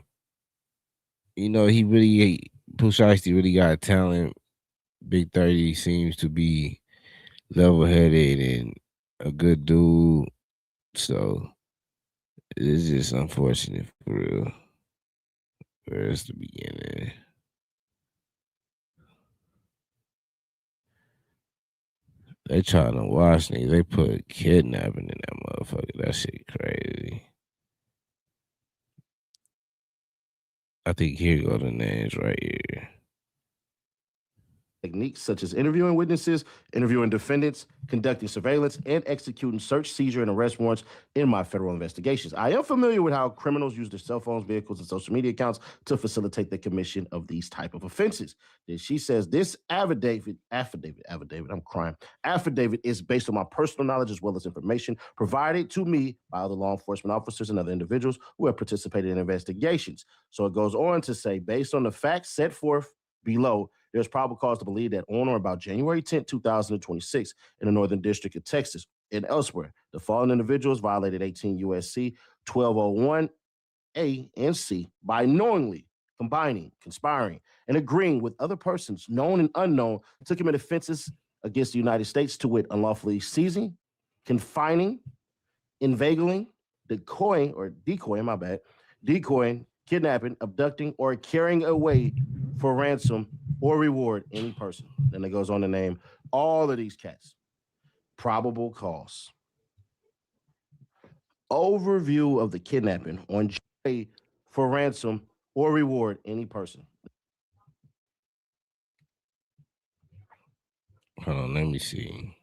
Pooh Shiesty really got talent. Big 30 seems to be level headed and a good dude. So it's just unfortunate for real. Where's the beginning? They trying to watch niggas. They put kidnapping in that motherfucker. That shit crazy. I think here go the names right here. Techniques such as interviewing witnesses, interviewing defendants, conducting surveillance, and executing search, seizure, and arrest warrants in my federal investigations. I am familiar with how criminals use their cell phones, vehicles, and social media accounts to facilitate the commission of these type of offenses. Then she says this affidavit, I'm crying. Affidavit is based on my personal knowledge as well as information provided to me by other law enforcement officers and other individuals who have participated in investigations. So it goes on to say, based on the facts set forth below, there's probable cause to believe that on or about January 10, 2026, in the Northern District of Texas and elsewhere, the following individuals violated 18 USC 1201 A and C by knowingly combining, conspiring, and agreeing with other persons, known and unknown, to commit offenses against the United States, to wit, unlawfully seizing, confining, inveigling, decoying, kidnapping, abducting, or carrying away for ransom or reward any person. Then it goes on to name all of these cats. Probable cause. Overview of the kidnapping on for ransom or reward any person. Hold on, let me see.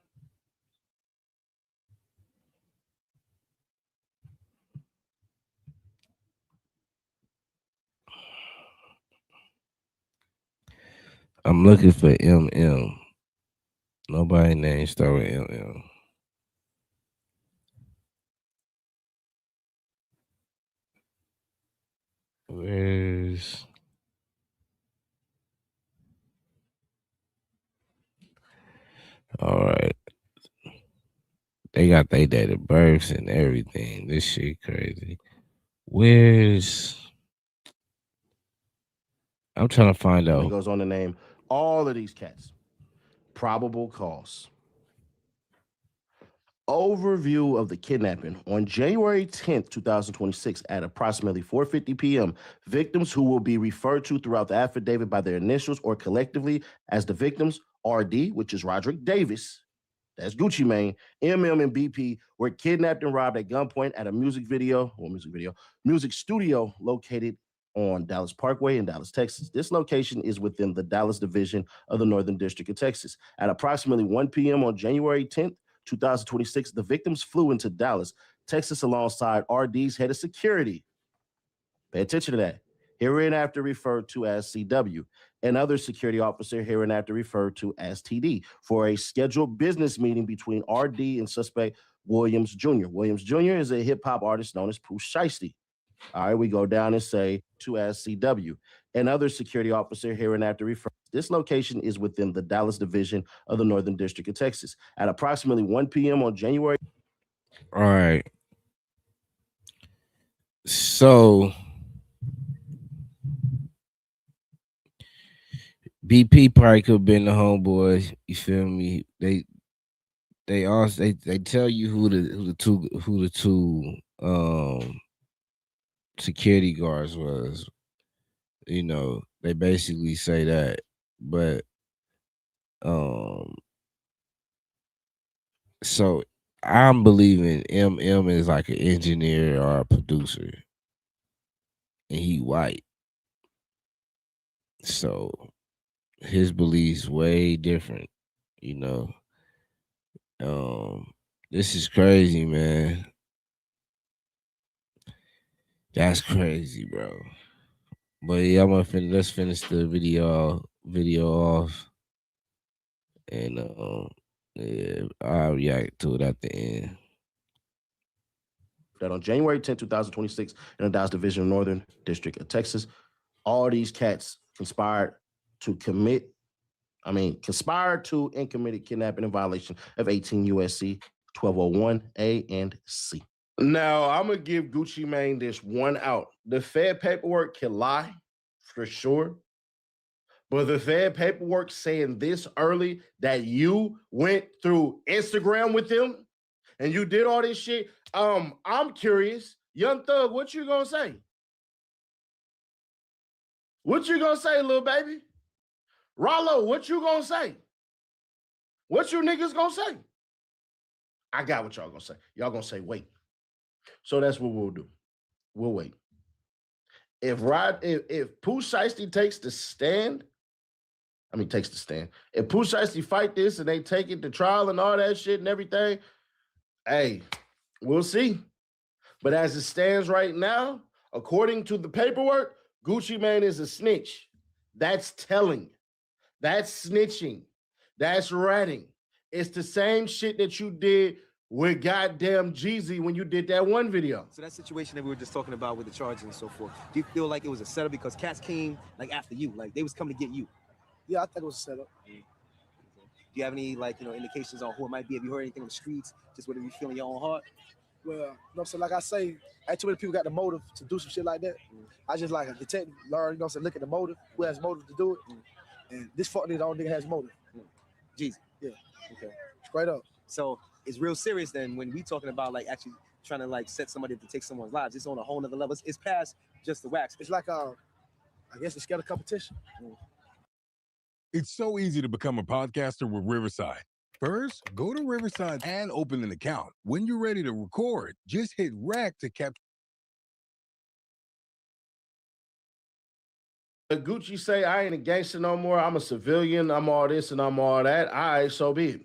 I'm looking for MM. Nobody name start with MM. Where's all right? They got their date of births and everything. This shit crazy. Where's I'm trying to find It out. goes on to name all of these cats. Probable cause. Overview of the kidnapping. On January 10th, 2026, at approximately 4:50 p.m., victims who will be referred to throughout the affidavit by their initials or collectively as the victims, RD, which is Roderick Davis, that's Gucci Mane, MM and BP, were kidnapped and robbed at gunpoint at a music studio located on Dallas Parkway in Dallas, Texas. This location is within the Dallas division of the Northern District of Texas. At approximately 1 p.m. on January 10th, 2026, the victims flew into Dallas, Texas, alongside RD's head of security. Pay attention to that. Hereinafter referred to as CW, and other security officer hereinafter referred to as TD, for a scheduled business meeting between RD and suspect Williams Jr. Williams Jr. is a hip hop artist known as Pooh Shiesty. All right, we go down and say to as CW, and other security officer hereinafter referred. This location is within the Dallas division of the Northern District of Texas. At approximately 1 p.m. on January. All right. So BP probably could have been the homeboy. You feel me? They also they tell you who the two security guards was. You know, they basically say that, but so I'm believing MM is like an engineer or a producer, and he white. So his beliefs way different, you know. This is crazy, man. That's crazy, bro. But yeah, let's finish the video off, and yeah, I'll react to it at the end. That on January 10, 2026, in the Dallas Division of Northern District of Texas, all these cats conspired to and committed kidnapping in violation of 18 USC 1201 A and C. Now, I'm going to give Gucci Mane this one out. The Fed paperwork can lie, for sure. But the Fed paperwork saying this early that you went through Instagram with them and you did all this shit, I'm curious. Young Thug, what you going to say? What you going to say, little baby? Rollo, what you going to say? What you niggas going to say? I got what y'all going to say. Y'all going to say, wait. So that's what we'll do. We'll wait. If Pooh Shiesty takes the stand, if Pooh Shiesty fight this and they take it to trial and all that shit and everything, hey, we'll see. But as it stands right now, according to the paperwork, Gucci Mane is a snitch. That's telling. That's snitching. That's ratting. It's the same shit that you did with goddamn Jeezy when you did that one video. So that situation that we were just talking about with the charges and so forth, do you feel like it was a setup because cats came like after you, like they was coming to get you? Yeah, I think it was a setup. Do you have any indications on who it might be? Have you heard anything on the streets? Just whatever you feel in your own heart? Well, so like I say, ain't too many people got the motive to do some shit like that. I just like a detective, learn, look at the motive, who has motive to do it. And this fuck nigga, the only nigga has motive. Jeezy. Yeah. Okay. Straight up. So it's real serious then when we talking about like actually trying to like set somebody to take someone's lives. It's on a whole nother level. It's past just the wax. It's like I guess it's scared of competition. It's so easy to become a podcaster with Riverside. First, go to Riverside and open an account. When you're ready to record, just hit rec to capture. Gucci say, I ain't a gangster no more. I'm a civilian. I'm all this and I'm all that. All right, so be it.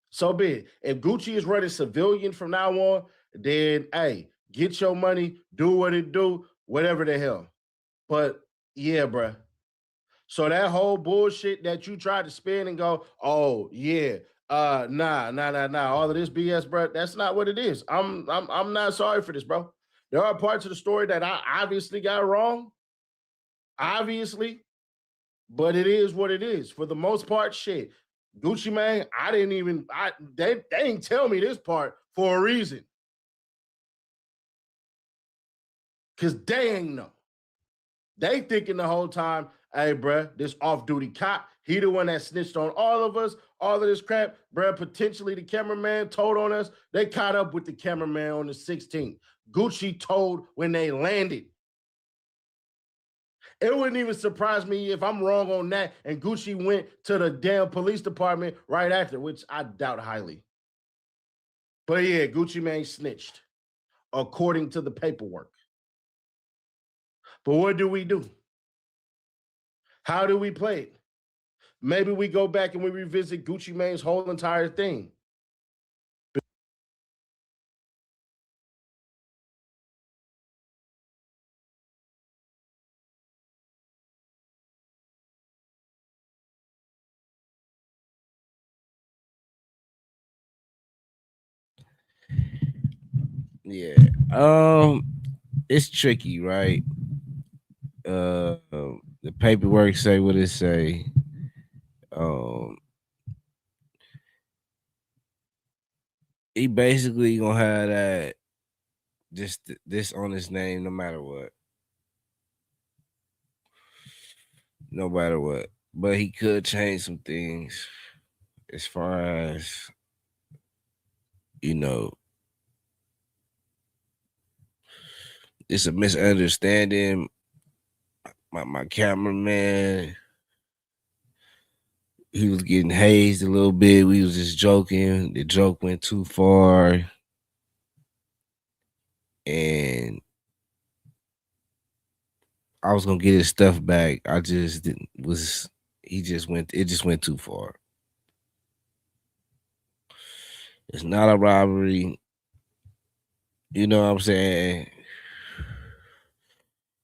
So be it. If Gucci is running civilian from now on, then, hey, get your money, do what it do, whatever the hell. But, yeah, bruh. So that whole bullshit that you tried to spin and go, oh yeah, nah. All of this BS, bro. That's not what it is. I'm not sorry for this, bro. There are parts of the story that I obviously got wrong. Obviously, but it is what it is. For the most part, shit. Gucci Mane, they didn't tell me this part for a reason. Cause they ain't know. They thinking the whole time, hey, bruh, this off-duty cop, he the one that snitched on all of us, all of this crap, bruh, potentially the cameraman told on us. They caught up with the cameraman on the 16th. Gucci told when they landed. It wouldn't even surprise me if I'm wrong on that and Gucci went to the damn police department right after, which I doubt highly. But yeah, Gucci Mane snitched, according to the paperwork. But what do? How do we play it? Maybe we go back and we revisit Gucci Mane's whole entire thing. Yeah. It's tricky, right? The paperwork say what it say. Um, he basically gonna have that this on his name no matter what. No matter what. But he could change some things as far as, you know, it's a misunderstanding. My cameraman, he was getting hazed a little bit. We was just joking. The joke went too far. And I was gonna get his stuff back. I just didn't was it just went too far. It's not a robbery. You know what I'm saying?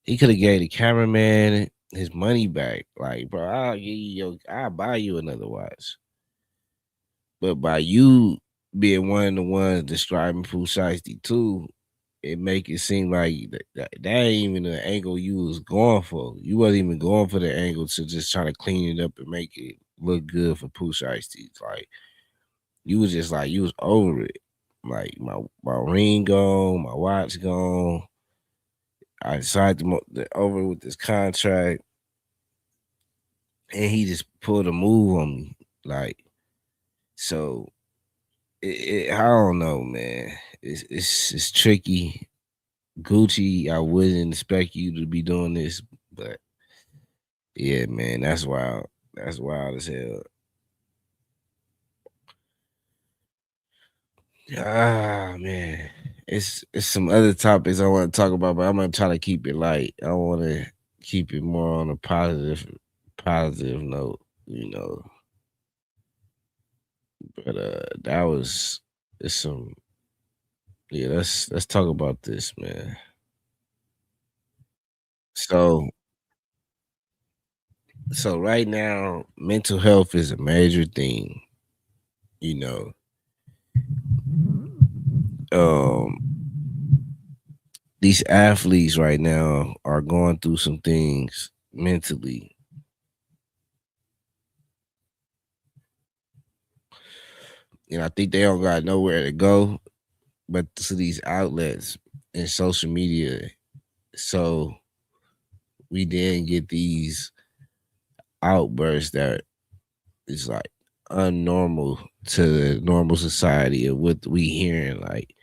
He could have gave the cameraman his money back. Like, bro, I'll buy you another watch. But by you being one of the ones describing Pooh Shiesty too, it make it seem like that ain't even the angle you was going for. You wasn't even going for the angle to just try to clean it up and make it look good for Pooh Shiesty. Like, you was just like, you was over it. Like, my ring gone, my watch gone. I decided to over with this contract, and he just pulled a move on me. Like, so I don't know, man. It's tricky. Gucci, I wouldn't expect you to be doing this, but yeah, man, that's wild. That's wild as hell. Ah, man, it's some other topics I want to talk about, but I'm gonna try to keep it light. I want to keep it more on a positive note, you know. But that was it's some yeah. Let's talk about this, man. So right now, mental health is a major thing, you know. Um, these athletes right now are going through some things mentally. And I think they don't got nowhere to go but to these outlets and social media. So we then get these outbursts that is like unnormal to the normal society of what we hearing. Like,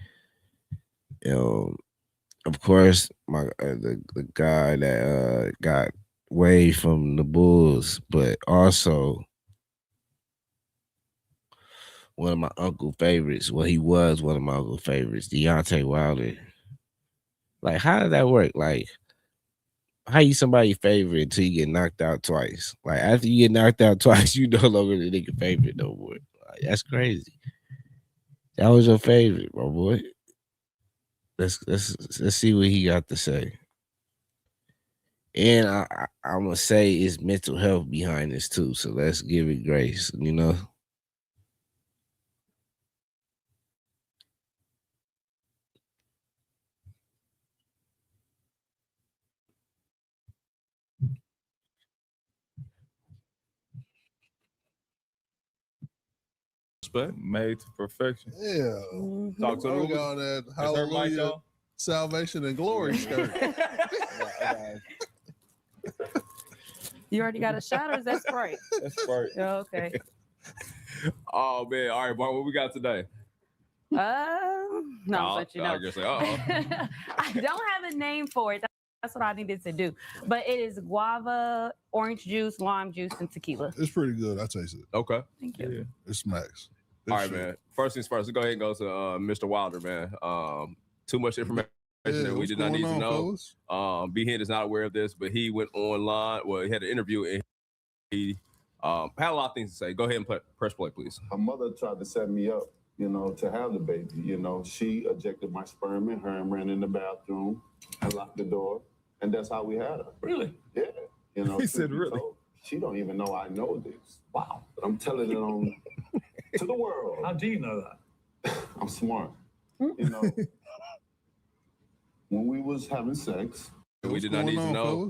of course, the guy that got way from the Bulls, but also one of my uncle favorites. Well, he was one of my uncle favorites, Deontay Wilder. Like, how did that work? Like, how you somebody favorite until you get knocked out twice? Like, after you get knocked out twice, you no longer the nigga favorite no more. Like, that's crazy. That was your favorite, my boy. Let's see what he got to say. And I'm gonna say it's mental health behind this too. So let's give it grace. Respect made to perfection. Yeah. Talk to I them. got that Is her mic hallelujah, on? salvation and glory skirt. You already got a shot, or is that Sprite? That's right. Oh, okay. Oh man. All right, Bart, what we got today? No, but you know, I guess uh-oh. I don't have a name for it. That's what I needed to do. But it is guava, orange juice, lime juice, and tequila. It's pretty good. I taste it. Okay. Thank you. It smacks. All right, man. First things first, let's go ahead and go to Mr. Wilder, man. Too much information that we did not need to know. B-Hen is not aware of this, but he went online. Well, he had an interview and he had a lot of things to say. Go ahead and press play, please. Her mother tried to set me up, to have the baby. She ejected my sperm in her and ran in the bathroom and locked the door. And that's how we had her. Really? Yeah. He said really? She don't even know I know this. Wow. But I'm telling it on to the world. How do you know that? I'm smart. When we was having sex, we did not need to know.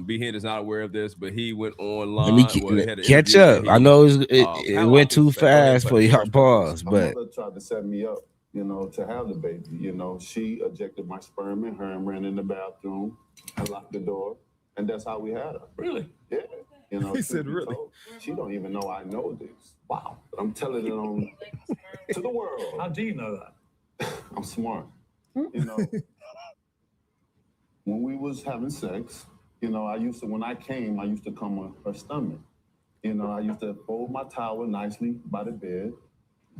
B-Hen is not aware of this, but he went online. Let me catch up. I know it went too fast for y'all pause, but my mother tried to set me up, to have the baby. She ejected my sperm in her and ran in the bathroom and locked the door. And that's how we had her. Really? Yeah. He said really? She don't even know I know this. Wow. But I'm telling it on to the world. How do you know that? I'm smart. When we was having sex, when I came, I used to come on her stomach. I used to fold my towel nicely by the bed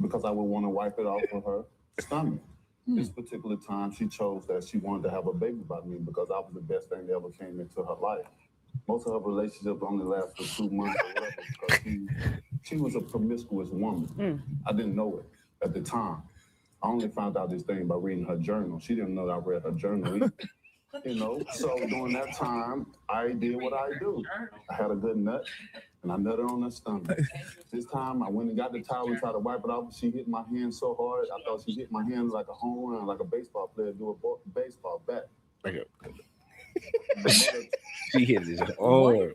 because I would want to wipe it off of her stomach. This particular time, she chose that she wanted to have a baby by me because I was the best thing that ever came into her life. Most of her relationships only last for 2 months or whatever because she was a promiscuous woman. I didn't know it at the time. I only found out this thing by reading her journal. She didn't know that I read her journal either. So during that time, I did what I do. I had a good nut, and I nutted on her stomach. This time, I went and got the towel and tried to wipe it off. She hit my hand so hard, I thought she hit my hand like a home run, like a baseball player do a baseball bat. she hit this hard.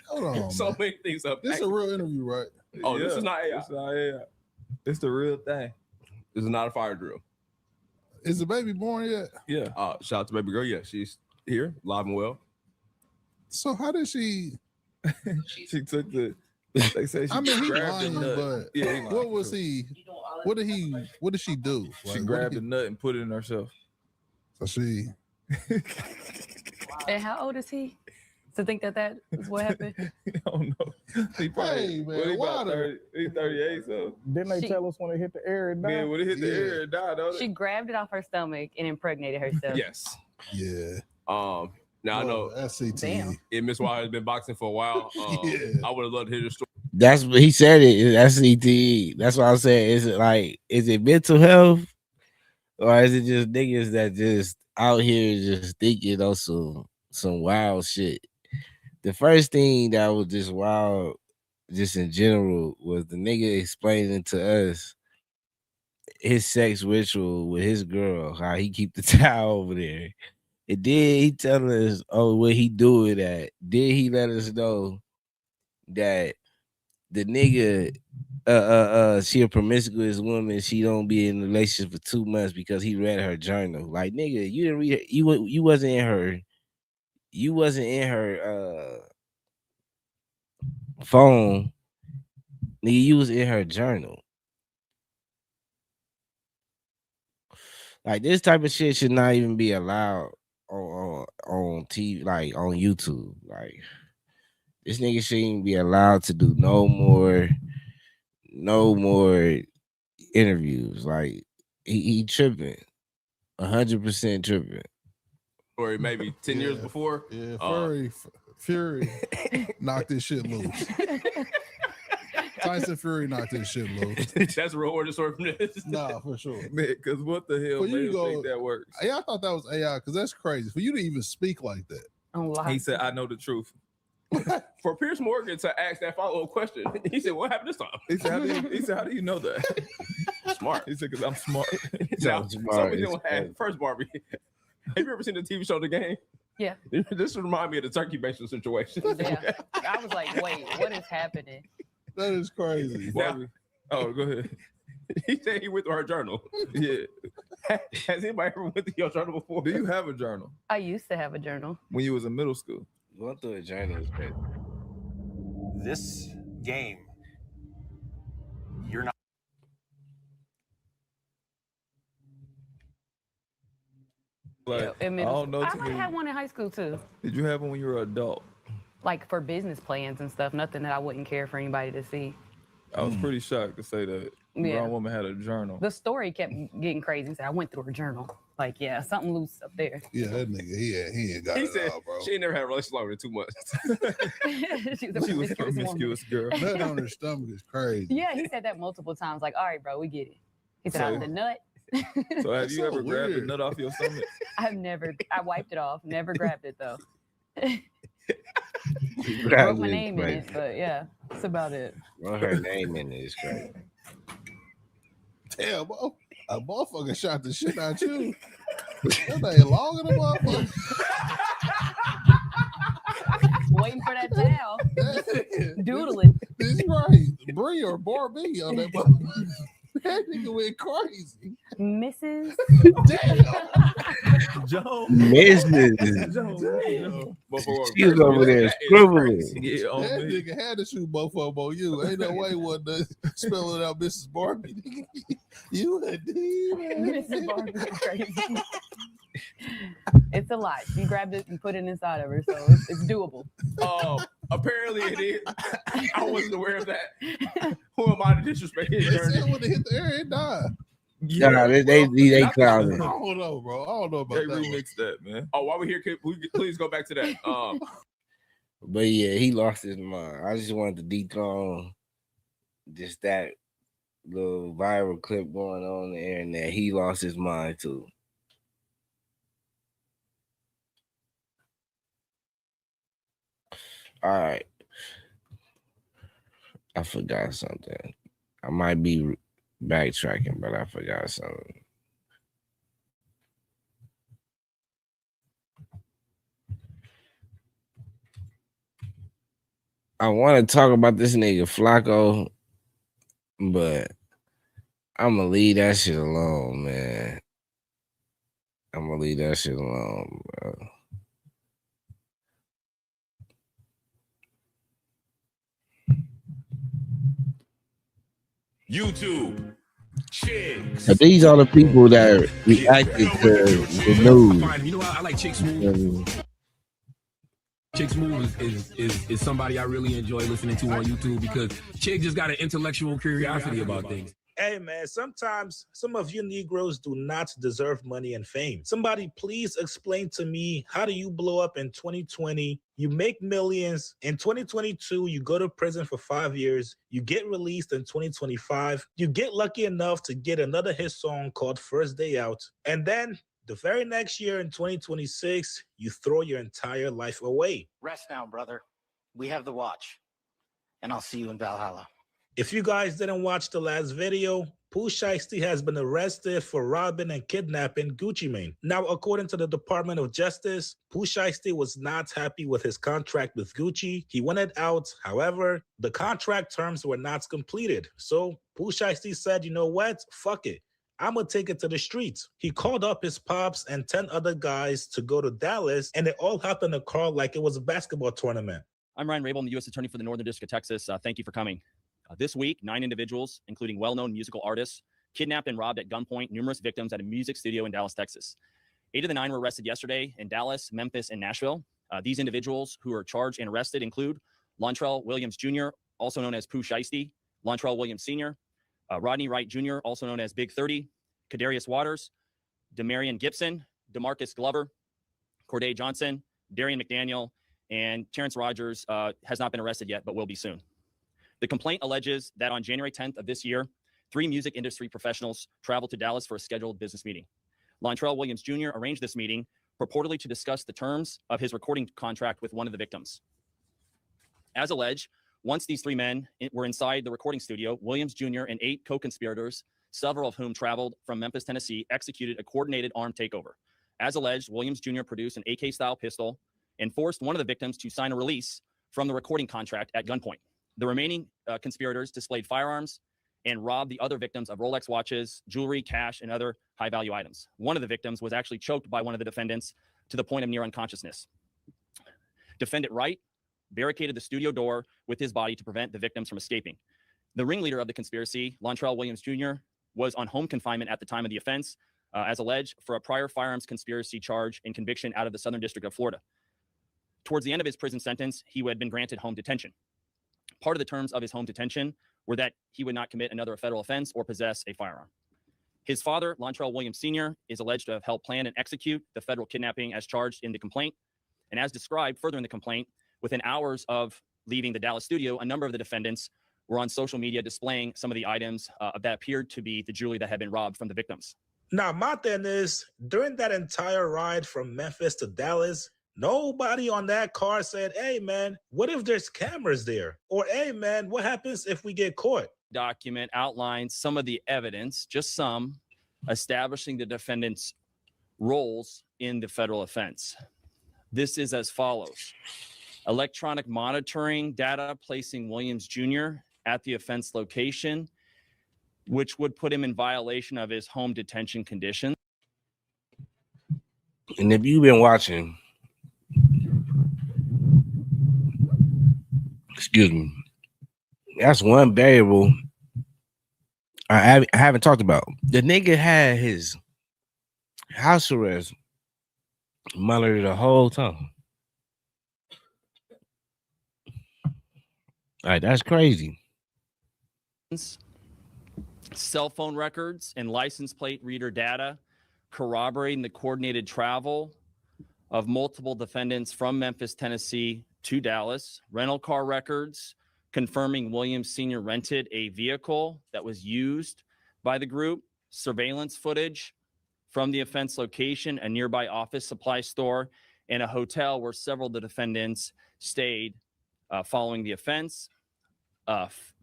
Hold on. So many things up. This is a real interview, right? Oh, yeah. This is not AI. It's not AI. It's the real thing. This is not a fire drill. Is the baby born yet? Yeah. Shout out to baby girl. Yeah, she's here, live and well. So how did she? She took the. They say she he grabbed the lying, nut. but Yeah, what was he? What did she do? She grabbed the nut and put it in herself. So she. And how old is he? To think that is what happened? I don't know. He probably, Hey, man, he why about 30, he's 38, so. Didn't they tell us when it hit the air and died? Man, when it hit the air, it died, don't it? She grabbed it off her stomach and impregnated herself. Yes. Yeah. Now I know SCT. Miss Wilder has been boxing for a while. I would have loved to hear the story. That's what he said. That's CTE. That's what I'm saying. Is it mental health, or is it just niggas that just out here just thinking on some wild shit? The first thing that was just wild, just in general, was the nigga explaining to us his sex ritual with his girl, how he keep the towel over there. And then he telling us, where he do it at. Then he let us know that the nigga, she a promiscuous woman. She don't be in a relationship for 2 months because he read her journal. Like, nigga, you didn't read it. You wasn't in her. You wasn't in her phone. Nigga, you was in her journal. Like, this type of shit should not even be allowed on TV, like on YouTube. Like, this nigga shouldn't be allowed to do no more interviews. Like, he tripping, 100% tripping. Or maybe 10 years before. Yeah, Fury knocked this shit loose. Tyson Fury knocked this shit loose. That's a real order story from this. Nah, for sure. Because what the hell made him think that works? Yeah, I thought that was AI because that's crazy. For you to even speak like that. He said, "I know the truth." For Pierce Morgan to ask that follow-up question, he said, "What happened this time?" He said, "How do you know that?" Smart. He said, "Because I'm smart." Now, smart. somebody don't have first Barbie. Have you ever seen the TV show The Game? Yeah. This remind me of the turkey bastion situation. Yeah. I was like, wait, what is happening? That is crazy. Now, oh, go ahead. He said he went through her journal. Yeah. Has anybody ever went through your journal before? Do you have a journal? I used to have a journal. When you was in middle school? Going through a journal is crazy. This game, you're not. Like, I I don't know. I might have one in high school too. Did you have one when you were an adult? Like for business plans and stuff. Nothing that I wouldn't care for anybody to see. I was pretty shocked to say that a grown woman had a journal. The story kept getting crazy. So I went through her journal. Like, yeah, something loose up there. Yeah, that nigga, he ain't got He it said all, bro. she ain't never had a relationship longer than 2 months. She was a promiscuous girl. Nut on her stomach is crazy. Yeah, he said that multiple times. Like, all right, bro, we get it. He said, I was a nut. So have you ever grabbed a nut off your stomach? I wiped it off. Never grabbed it though. Grabbed Wrote my it, name in it, crazy. but yeah, that's about it. Wrote her name in it is crazy. Damn, a motherfucker shot the shit out you. That ain't long in the motherfucker. Waiting for that towel. Doodling. That's right. Bree or Barbie on that motherfucker. That nigga went crazy. Mrs. Damn. Joe. Mrs. She was over there scribbling. Yeah, on That me. nigga had to shoot both of them on you. Ain't no way one spelling out Mrs. Barbie. You a demon. Mrs. Barbie is crazy. It's a lot. She grabbed it and put it inside of her, so it's doable. Apparently it is. I wasn't aware of that. Who am I to disrespect his They said journey? when they hit the air, it died. Nah, they I clouded. don't know, bro. I don't know about They that. one. remixed that, man. Oh, while we're here, can we please go back to that? But yeah, he lost his mind. I just wanted to dethrone just that little viral clip going on the internet. He lost his mind too. All right. I forgot something. I might be backtracking, but I forgot something. I want to talk about this nigga Flacco, but I'm gonna leave that shit alone, man. I'm gonna leave that shit alone, bro. YouTube. Chicks. But these are the people that reacted to the news. You know what? I like Chick Smooth. Chick Smooth is somebody I really enjoy listening to on YouTube because Chick just got an intellectual curiosity about things. Hey, man, sometimes some of you Negroes do not deserve money and fame. Somebody please explain to me, how do you blow up in 2020? You make millions. In 2022, you go to prison for 5 years. You get released in 2025. You get lucky enough to get another hit song called First Day Out. And then the very next year in 2026, you throw your entire life away. Rest now, brother. We have the watch. And I'll see you in Valhalla. If you guys didn't watch the last video, Pooh Shiesty has been arrested for robbing and kidnapping Gucci Mane. Now, according to the Department of Justice, Pooh Shiesty was not happy with his contract with Gucci. He wanted out. However, the contract terms were not completed. So Pooh Shiesty said, you know what? Fuck it. I'm going to take it to the streets. He called up his pops and 10 other guys to go to Dallas, and it all happened in a car like it was a basketball tournament. I'm Ryan Rabel. I'm the U.S. Attorney for the Northern District of Texas. Thank you for coming. This week, 9 individuals, including well-known musical artists, kidnapped and robbed at gunpoint numerous victims at a music studio in Dallas, Texas. 8 of the 9 were arrested yesterday in Dallas, Memphis, and Nashville. These individuals who are charged and arrested include Lontrell Williams Jr., also known as Pooh Shiesty, Lontrell Williams Sr., Rodney Wright Jr., also known as Big 30, Kadarius Waters, Demarion Gibson, DeMarcus Glover, Corday Johnson, Darian McDaniel, and Terrence Rogers has not been arrested yet, but will be soon. The complaint alleges that on January 10th of this year, 3 music industry professionals traveled to Dallas for a scheduled business meeting. Lontrell Williams Jr. arranged this meeting purportedly to discuss the terms of his recording contract with one of the victims. As alleged, once these three men were inside the recording studio, Williams Jr. and 8 co-conspirators, several of whom traveled from Memphis, Tennessee, executed a coordinated armed takeover. As alleged, Williams Jr. produced an AK-style pistol and forced one of the victims to sign a release from the recording contract at gunpoint. The remaining conspirators displayed firearms and robbed the other victims of Rolex watches, jewelry, cash, and other high-value items. One of the victims was actually choked by one of the defendants to the point of near unconsciousness. Defendant Wright barricaded the studio door with his body to prevent the victims from escaping. The ringleader of the conspiracy, Lontrell Williams Jr., was on home confinement at the time of the offense, as alleged, for a prior firearms conspiracy charge and conviction out of the Southern District of Florida. Towards the end of his prison sentence, he had been granted home detention. Part of the terms of his home detention were that he would not commit another federal offense or possess a firearm. His father, Lontrell Williams Sr., is alleged to have helped plan and execute the federal kidnapping as charged in the complaint. And as described further in the complaint, within hours of leaving the Dallas studio, a number of the defendants were on social media displaying some of the items that appeared to be the jewelry that had been robbed from the victims. Now, my thing is, during that entire ride from Memphis to Dallas, nobody on that car said, hey, man, what if there's cameras there? Or, hey, man, what happens if we get caught? Document outlines some of the evidence, just some, establishing the defendant's roles in the federal offense. This is as follows. Electronic monitoring data placing Williams Jr. at the offense location, which would put him in violation of his home detention conditions. And if you've been watching, excuse me, that's one variable I haven't talked about. The nigga had his house arrest monitored the whole time. All right, that's crazy. Cell phone records and license plate reader data corroborating the coordinated travel of multiple defendants from Memphis, Tennessee to Dallas. Rental car records confirming Williams Sr. rented a vehicle that was used by the group. Surveillance footage from the offense location, a nearby office supply store, and a hotel where several of the defendants stayed following the offense.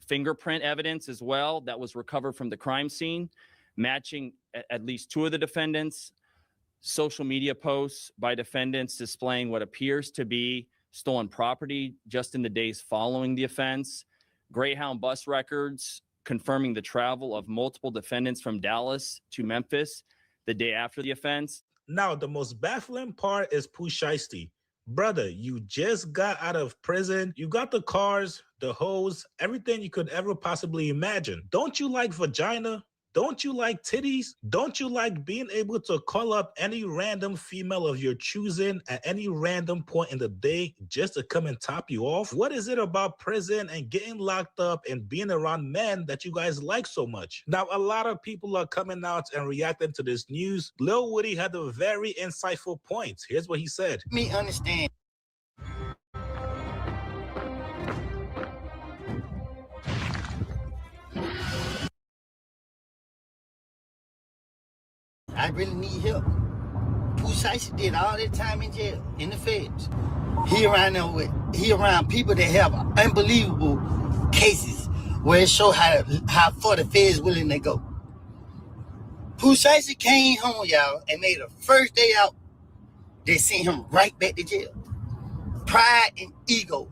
Fingerprint evidence as well that was recovered from the crime scene, matching at least 2 of the defendants. Social media posts by defendants displaying what appears to be stolen property just in the days following the offense. Greyhound bus records confirming the travel of multiple defendants from Dallas to Memphis the day after the offense. Now, the most baffling part is Pooh Shiesty. Brother, you just got out of prison. You got the cars, the hoes, everything you could ever possibly imagine. Don't you like vagina? Don't you like titties? Don't you like being able to call up any random female of your choosing at any random point in the day just to come and top you off? What is it about prison and getting locked up and being around men that you guys like so much? Now, a lot of people are coming out and reacting to this news. Lil Woody had a very insightful point. Here's what he said. Me understand. I really need help. Pooh Shiesty did all that time in jail, in the feds. He around people that have unbelievable cases where it show how far the feds willing to go. Pooh Shiesty came home, y'all, and made the first day out, they sent him right back to jail. Pride and ego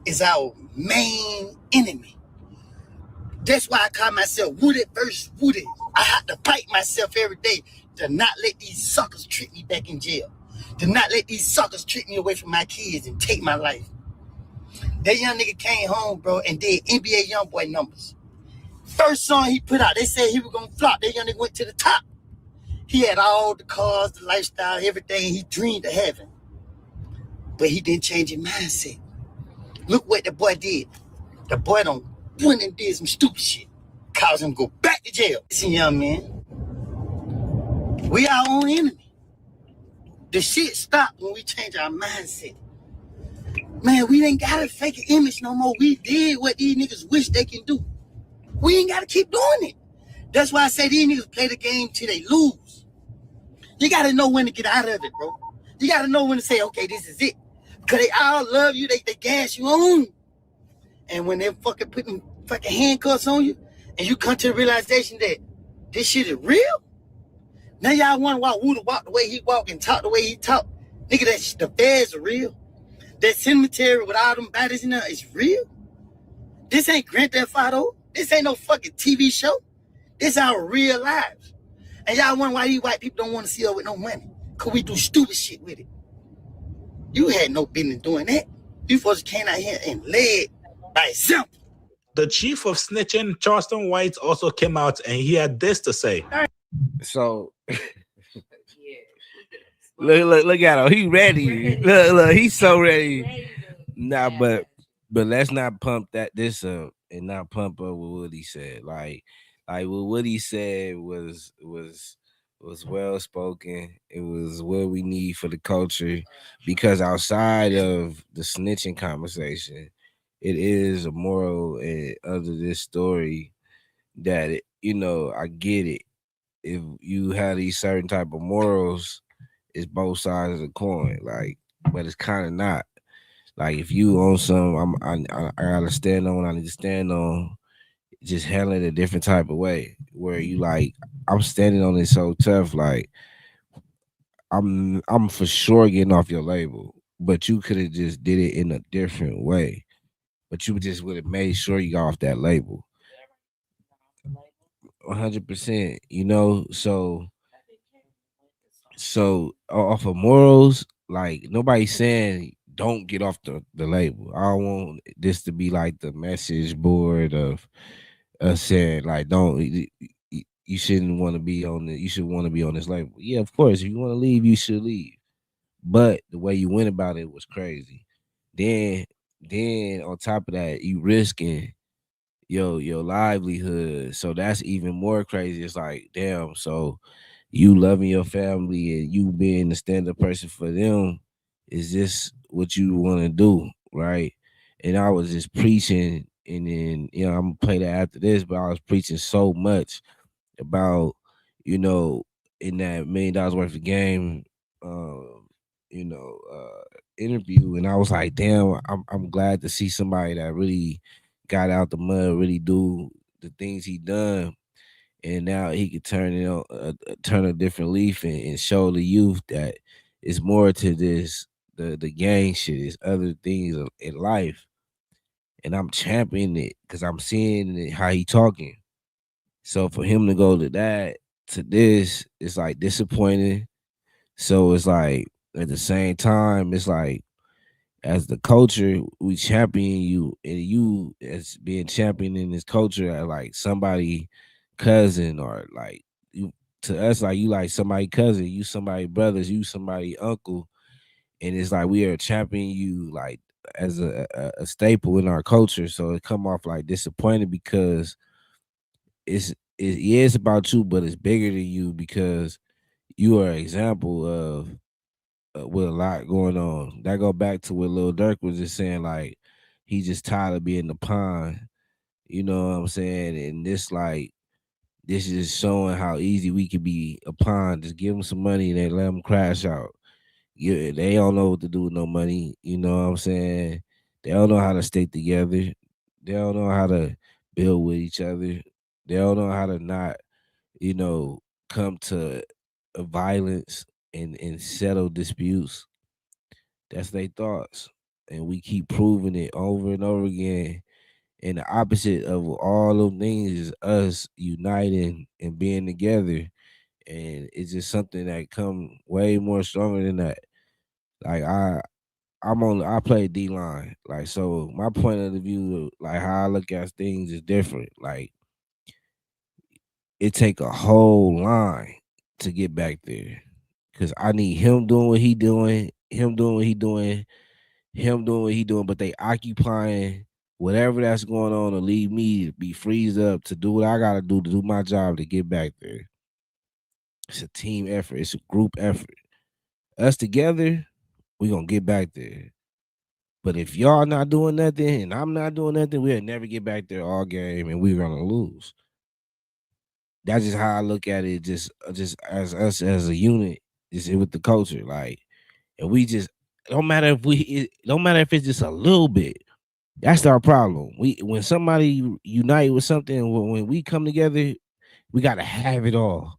is our main enemy. That's why I call myself Wooded versus Wooded. I have to fight myself every day to not let these suckers trick me back in jail. To not let these suckers trick me away from my kids and take my life. That young nigga came home, bro, and did NBA Youngboy numbers. First song he put out, they said he was gonna flop. That young nigga went to the top. He had all the cars, the lifestyle, everything he dreamed of having. But he didn't change his mindset. Look what the boy did. The boy done went and did some stupid shit. Caused him to go back to jail. Listen, young man, we our own enemy. The shit stopped when we change our mindset. Man, we ain't gotta fake an image no more. We did what these niggas wish they can do. We ain't gotta keep doing it. That's why I say these niggas play the game till they lose. You gotta know when to get out of it, bro. You got to know when to say, okay, this is it. Because they all love you. They gas you on. And when they're fucking putting fucking handcuffs on you, and you come to the realization that this shit is real, now y'all wonder why Wooda walk the way he walk and talk the way he talk. Nigga, the feds are real. That cemetery with all them bodies in there is real. This ain't Grand Theft Auto. This ain't no fucking TV show. This our real lives. And y'all wonder why these white people don't want to see us with no money. Because we do stupid shit with it. You had no business doing that. You folks came out here and led by example. The chief of snitching, Charleston White, also came out and he had this to say. So look at him. He ready. Look, he's so ready. Nah, but let's not pump this up and not pump up what he said. Like what he said was well spoken. It was what we need for the culture, because outside of the snitching conversation, it is a moral under this story that I get it. If you have these certain type of morals, it's both sides of the coin. Like, but it's kind of not. Like, if you own some, I gotta stand on what I need to stand on. Just handle it a different type of way, where you like, I'm standing on it so tough. Like, I'm for sure getting off your label, but you could have just did it in a different way. But you just would have made sure you got off that label. 100%. So off of morals, like, nobody's saying don't get off the label. I don't want this to be like the message board of us saying like you shouldn't want to be on you should want to be on this label. Yeah, of course, if you want to leave, you should leave. But the way you went about it was crazy. Then on top of that, you risking your livelihood. So that's even more crazy. It's like, damn, so you loving your family and you being the stand-up person for them, is this what you want to do, right? And I was just preaching, and then I'm gonna play that after this, but I was preaching so much about, in that $1 million worth of game, you know, interview, and I was like, damn, I'm glad to see somebody that really got out the mud, really do the things he done, and now he could turn it on, turn a different leaf, and show the youth that it's more to this the gang shit. It's other things in life, and I'm championing it because I'm seeing it, how he talking. So for him to go to this, it's like disappointing. So it's like at the same time, it's like, as the culture, we champion you, and you as being championed in this culture as like somebody cousin, or like you to us, like you like somebody cousin, you somebody brothers, you somebody uncle, and it's like we are championing you like as a staple in our culture. So it come off like disappointed because it's about you, but it's bigger than you, because you are an example of with a lot going on. That go back to what Lil Durk was just saying, like he just tired of being the pawn. You know what I'm saying? And this is showing how easy we could be a pawn. Just give them some money and they let them crash out. Yeah, they don't know what to do with no money. You know what I'm saying? They don't know how to stay together. They don't know how to build with each other. They don't know how to not, come to violence and settle disputes. That's their thoughts. And we keep proving it over and over again. And the opposite of all those things is us uniting and being together. And it's just something that come way more stronger than that. Like I play D line. Like, so my point of the view, like how I look at things is different. Like, it take a whole line to get back there. Cause I need him doing what he doing, him doing what he doing, him doing what he doing, but they occupying whatever that's going on to leave me to be freezed up to do what I gotta do to do my job to get back there. It's a team effort, it's a group effort. Us together, we gonna get back there. But if y'all not doing nothing and I'm not doing nothing, we'll never get back there all game and we're gonna lose. That's just how I look at it, just as us as a unit, just with the culture. Like, and we just don't matter if it don't matter if it's just a little bit. That's our problem. When somebody unite with something, when we come together, we gotta have it all.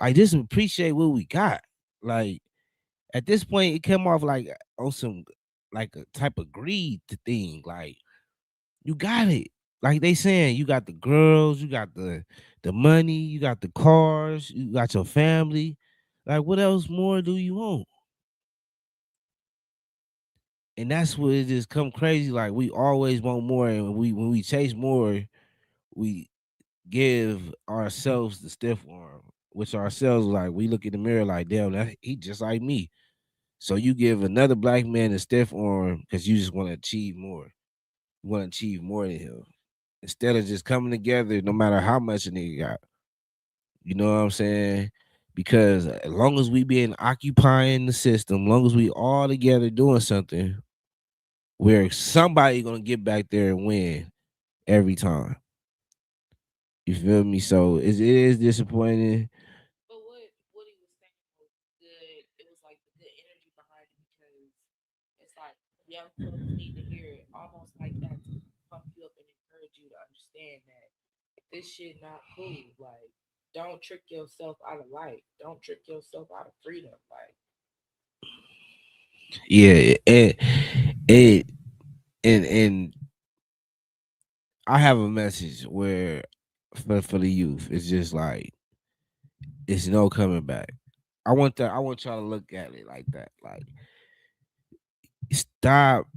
Like just appreciate what we got. Like at this point, it came off like on some like a type of greed to thing. Like you got it. Like they saying, you got the girls, you got the money, you got the cars, you got your family. Like what else more do you want? And that's what it just come crazy. Like we always want more, and when we chase more, we give ourselves the stiff arm. Which ourselves like we look in the mirror like, damn, that he just like me. So you give another black man a stiff arm because you just want to achieve more. You want to achieve more than him. Instead of just coming together, no matter how much a nigga got. You know what I'm saying? Because as long as we been occupying the system, as long as we all together doing something, where somebody gonna get back there and win every time. You feel me? So it is disappointing. But what he was saying was good. It was like the good energy behind it because it's like young folks need to hear it, almost like that to pump you up and encourage you to understand that this shit not cool. Like, don't trick yourself out of life. Don't trick yourself out of freedom. Like, Yeah, and I have a message where for the youth, it's just like it's no coming back. I want y'all to look at it like that. Like stop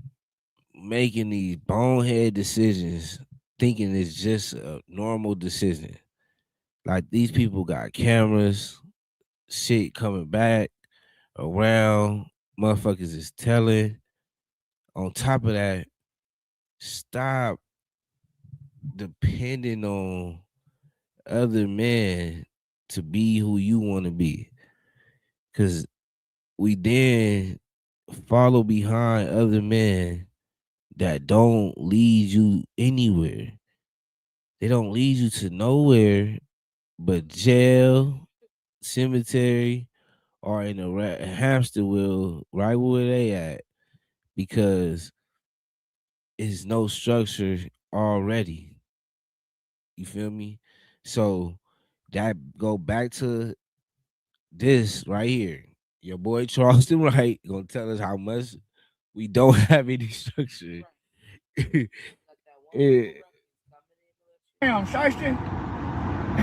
making these bonehead decisions thinking it's just a normal decision. Like these people got cameras, shit coming back around, motherfuckers is telling. On top of that, stop depending on other men to be who you want to be. Cause we then follow behind other men that don't lead you anywhere. They don't lead you to nowhere but jail, cemetery, or in a hamster wheel right where they at because it's no structure already. You feel me? So that go back to this right here. Your boy Charleston Wright gonna tell us how much we don't have any structure. Yeah. Damn, Shiesty.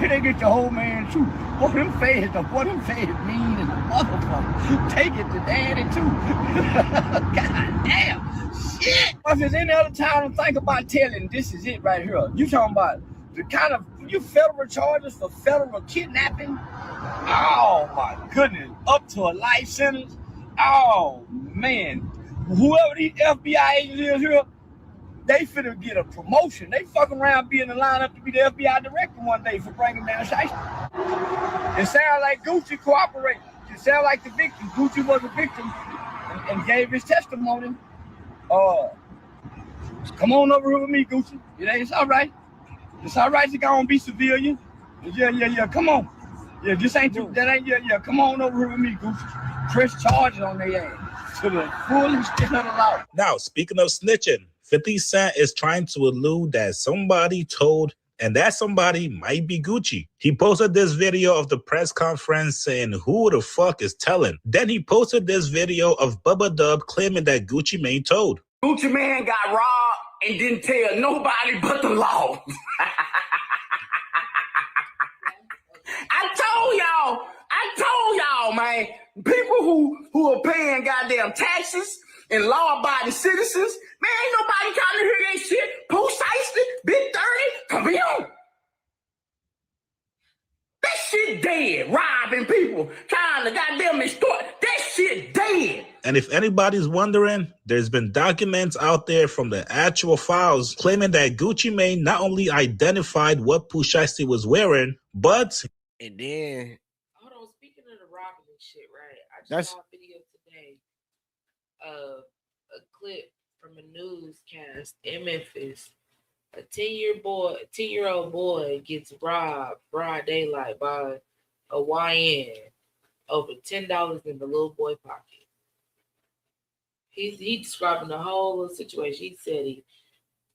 They get the whole man too. What them feds mean is a motherfucker. Take it to daddy too. God damn. Shit. If there's any other time to think about telling, this is it right here. You talking about the kind of federal charges for federal kidnapping? Oh my goodness. Up to a life sentence. Oh man. Whoever these FBI agents is here, they finna get a promotion. They fucking around being in the lineup to be the FBI director one day for bringing down Shiesty. It sounds like Gucci cooperated. It sounds like the victim. Gucci was a victim and gave his testimony. Come on over here with me, Gucci. It's all right. It's all right to go and be civilian. Yeah. Come on. Yeah, this ain't too. That ain't. Yeah. Come on over here with me, Gucci. Press charges on their ass to the full extent of the law. Now, speaking of snitching, 50 Cent is trying to allude that somebody told, and that somebody might be Gucci. He posted this video of the press conference saying, who the fuck is telling? Then he posted this video of Bubba Dub claiming that Gucci Mane told. Gucci Mane got robbed and didn't tell nobody but the law. I told y'all, man, people who are paying goddamn taxes and law-abiding citizens, man, ain't nobody trying to hear that shit. Pooh Shiesty, Big 30, come on. That shit dead. Robbing people, trying to goddamn extort. That shit dead. And if anybody's wondering, there's been documents out there from the actual files claiming that Gucci Mane not only identified what Pooh Shiesty was wearing, but... And then... Hold on, speaking of the robbing and shit, right? I just saw a video today of a clip from a newscast in Memphis. A 10-year-old boy gets robbed broad daylight by a YN over $10 in the little boy pocket. He describing the whole little situation. He said he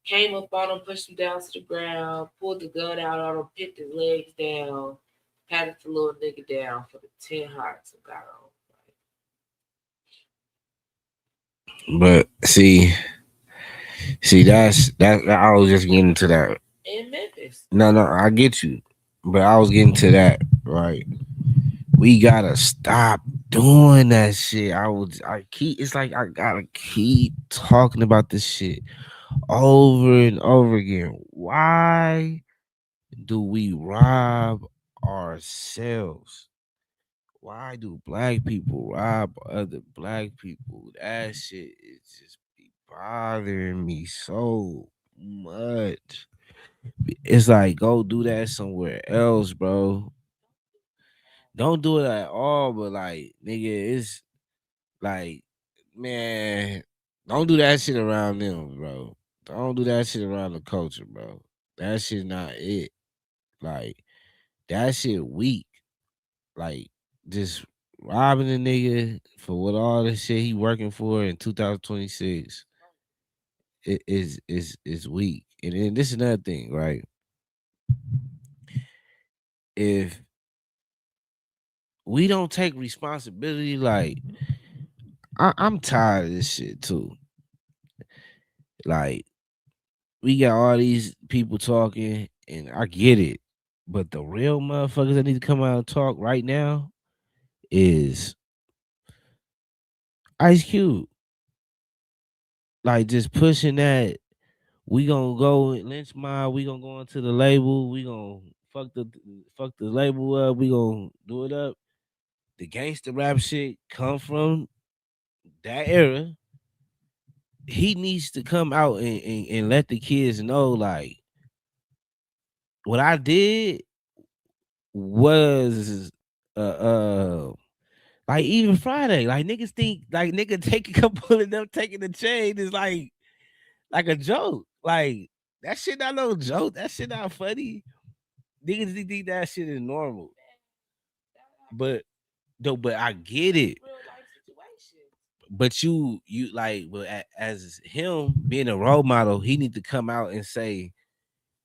came up on him, pushed him down to the ground, pulled the gun out on him, picked his legs down, patted the little nigga down for the 10 hearts and got on. But see, that I was just getting to that. In Memphis. No, I get you. But I was getting to that, right? We gotta stop doing that shit. It's like I gotta keep talking about this shit over and over again. Why do we rob ourselves? Why do black people rob other black people? That shit is just be bothering me so much. It's like, go do that somewhere else, bro. Don't do it at all, but like, nigga, it's like, man, don't do that shit around them, bro. Don't do that shit around the culture, bro. That shit not it. Like, that shit weak. Like, just robbing a nigga for what all the shit he working for in 2026 is weak. And then this is another thing, right? If we don't take responsibility, like I'm tired of this shit too. Like, we got all these people talking, and I get it, but the real motherfuckers that need to come out and talk right now is Ice Cube. Like, just pushing that. We gonna go and lynch mob. We gonna go into the label. We gonna fuck the label up. We gonna do it up. The gangster rap shit come from that era. He needs to come out and let the kids know, like, what I did was like, even Friday, like, niggas think like nigga take a couple of them taking the chain is like a joke. Like, that shit not no joke. That shit not funny. Niggas think that shit is normal. But but I get it. But you like, but as him being a role model, he need to come out and say,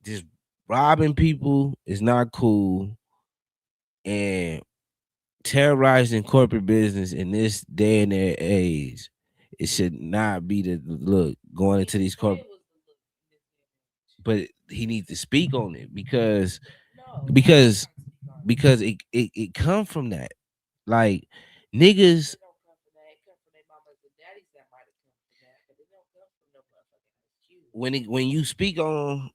just robbing people is not cool, and terrorizing corporate business in this day and age, it should not be the look going into these corporate. But he needs to speak on it because it come from that. Like, niggas, when you speak on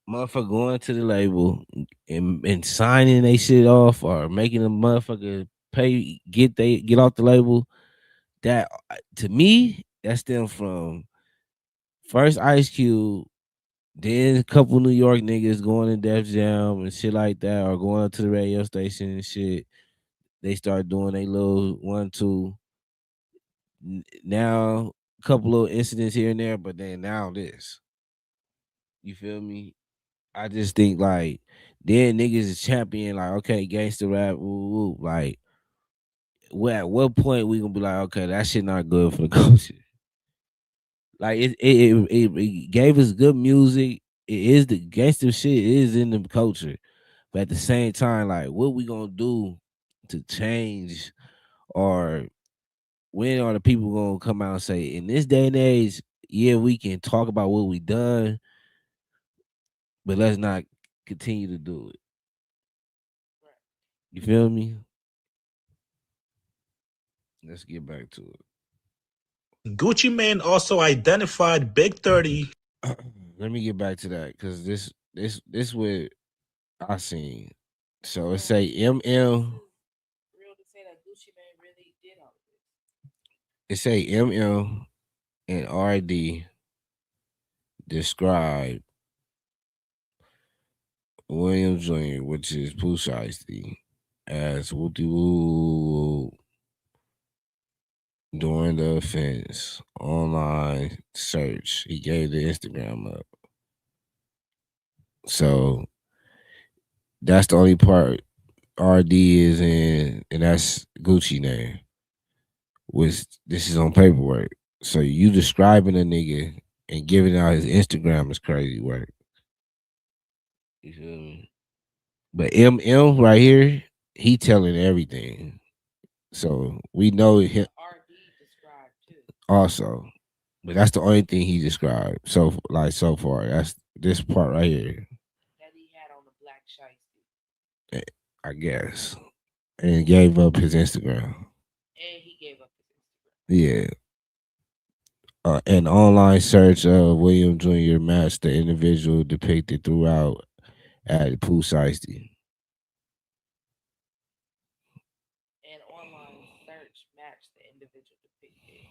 motherfucker going to the label and signing they shit off, or making a motherfucker pay get off the label, that to me that stem from first Ice Cube, then a couple New York niggas going to Def Jam and shit like that, or going up to the radio station and shit. They start doing a little 1-2. Now, a couple little incidents here and there, but then now this. You feel me? I just think, like, then niggas is champion, like, okay, gangster rap, woo, woo. Like, at what point we gonna be like, okay, that shit not good for the culture? Like, it gave us good music. It is the gangster shit is in the culture, but at the same time, like, what we gonna do to change, or when are the people gonna come out and say, in this day and age, yeah, we can talk about what we done, but let's not continue to do it. You feel me? Let's get back to it. Gucci Mane also identified Big 30. Let me get back to that, because this what I seen. So it say MM. It say MM and RD describe William Jr., which is Pooh Shiesty, as whoopty woo during the offense online search. He gave the Instagram up. So that's the only part RD is in, and that's Gucci name. which this is on paperwork. So you describing a nigga and giving out his Instagram is crazy work. You feel me? But MM right here, he telling everything. So we know him also. But that's the only thing he described. So like so far. That's this part right here. I guess. And gave up his Instagram. Yeah. An online search of William Jr. matched the individual depicted throughout at Pooh Shiesty. And online search match the individual depicted.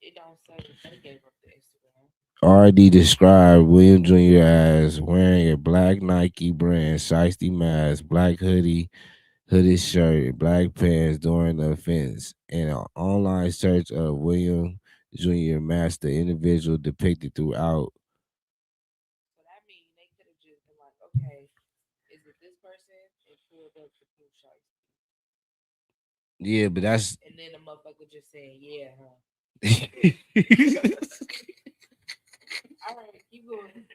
It don't say that they gave up the Instagram. RD described William Jr. as wearing a black Nike brand Shiesty mask, black hooded shirt, black pants during the offense. And an online search of William Jr. matched the individual depicted throughout. So that means they could have just been like, okay, is it this person? And pulled up the Pooh Shiesty. Yeah, but that's And then the motherfucker just saying, yeah, huh? All right, keep going.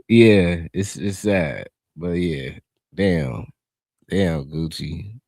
yeah, it's sad. But yeah, damn Gucci.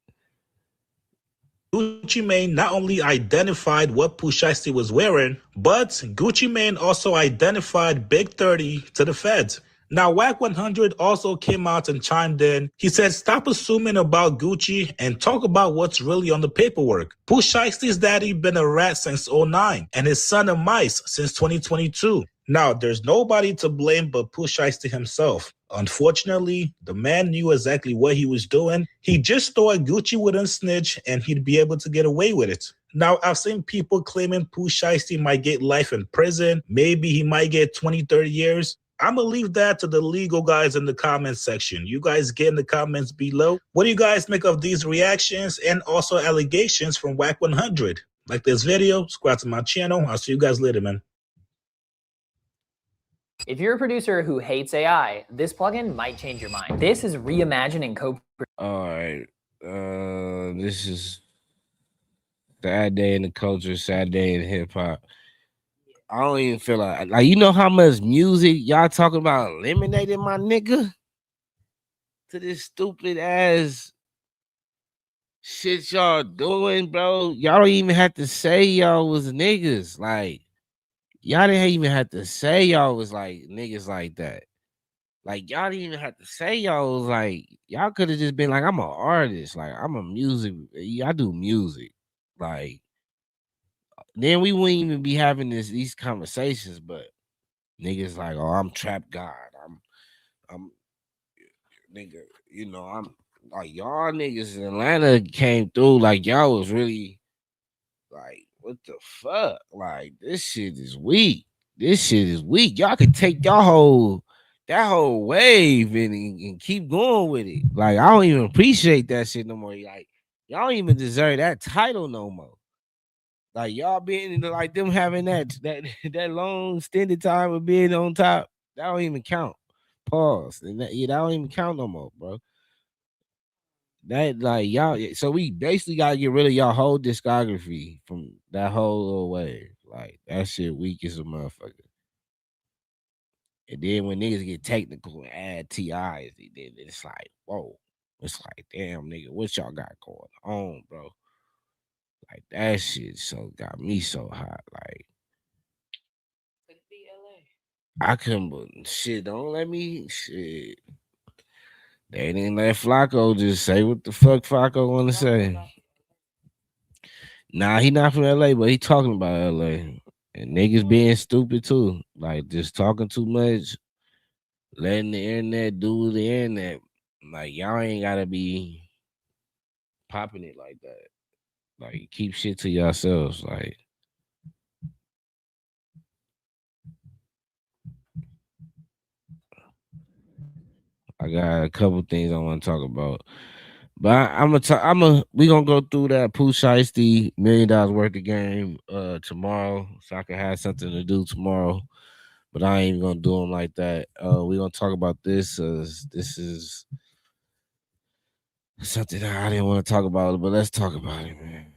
Gucci Mane not only identified what Pooh Shiesty was wearing, but Gucci Mane also identified Big 30 to the feds. Now, WAC 100 also came out and chimed in. He said, stop assuming about Gucci and talk about what's really on the paperwork. Pooh Shiesty's daddy been a rat since '09 and his son a mice since 2022. Now, there's nobody to blame but Pooh Shiesty himself. Unfortunately, the man knew exactly what he was doing. He just thought Gucci wouldn't snitch and he'd be able to get away with it. Now, I've seen people claiming Pooh Shiesty might get life in prison. Maybe he might get 20, 30 years. I'm going to leave that to the legal guys in the comments section. You guys get in the comments below. What do you guys make of these reactions and also allegations from WAC 100? Like this video, subscribe to my channel. I'll see you guys later, man. If you're a producer who hates AI, this plugin might change your mind. This is reimagining co. All right. This is sad day in the culture, sad day in hip hop. I don't even feel like you know how much music y'all talking about eliminating my nigga to this stupid ass shit y'all doing, bro. Y'all don't even have to say y'all was niggas. Like y'all didn't even have to say y'all was like niggas like that. Like y'all didn't even have to say y'all was like y'all could have just been like I'm an artist, like I'm a music, I do music, like then we wouldn't even be having these conversations. But niggas like, oh, I'm trap god, I'm nigga, you know, I'm like y'all niggas in Atlanta came through like y'all was really like what the fuck, like this shit is weak. This shit is weak. Y'all could take that whole wave and keep going with it. Like I don't even appreciate that shit no more. Like y'all don't even deserve that title no more. Like y'all being like them having that long extended time of being on top, that don't even count. Pause. And that don't even count no more, bro. That like y'all, so we basically gotta get rid of y'all whole discography from that whole little wave. Like that shit weak as a motherfucker. And then when niggas get technical and add TIs, then it's like, whoa. It's like, damn, nigga, what y'all got going on, bro? Like that shit so got me so hot. Like I couldn't, but shit, don't let me shit. They didn't let Flacco just say what the fuck Flacco want to say. Nah, he not from LA, but he talking about LA. And niggas being stupid too. Like just talking too much, letting the internet do the internet. Like y'all ain't gotta be popping it like that. Like keep shit to yourselves. Like I got a couple things I want to talk about. But we gonna go through that Pooh Shiesty $1 million worth of game tomorrow, so I can have something to do tomorrow. But I ain't even gonna do them like that. We gonna talk about this. This is something that I didn't want to talk about, but let's talk about it, man.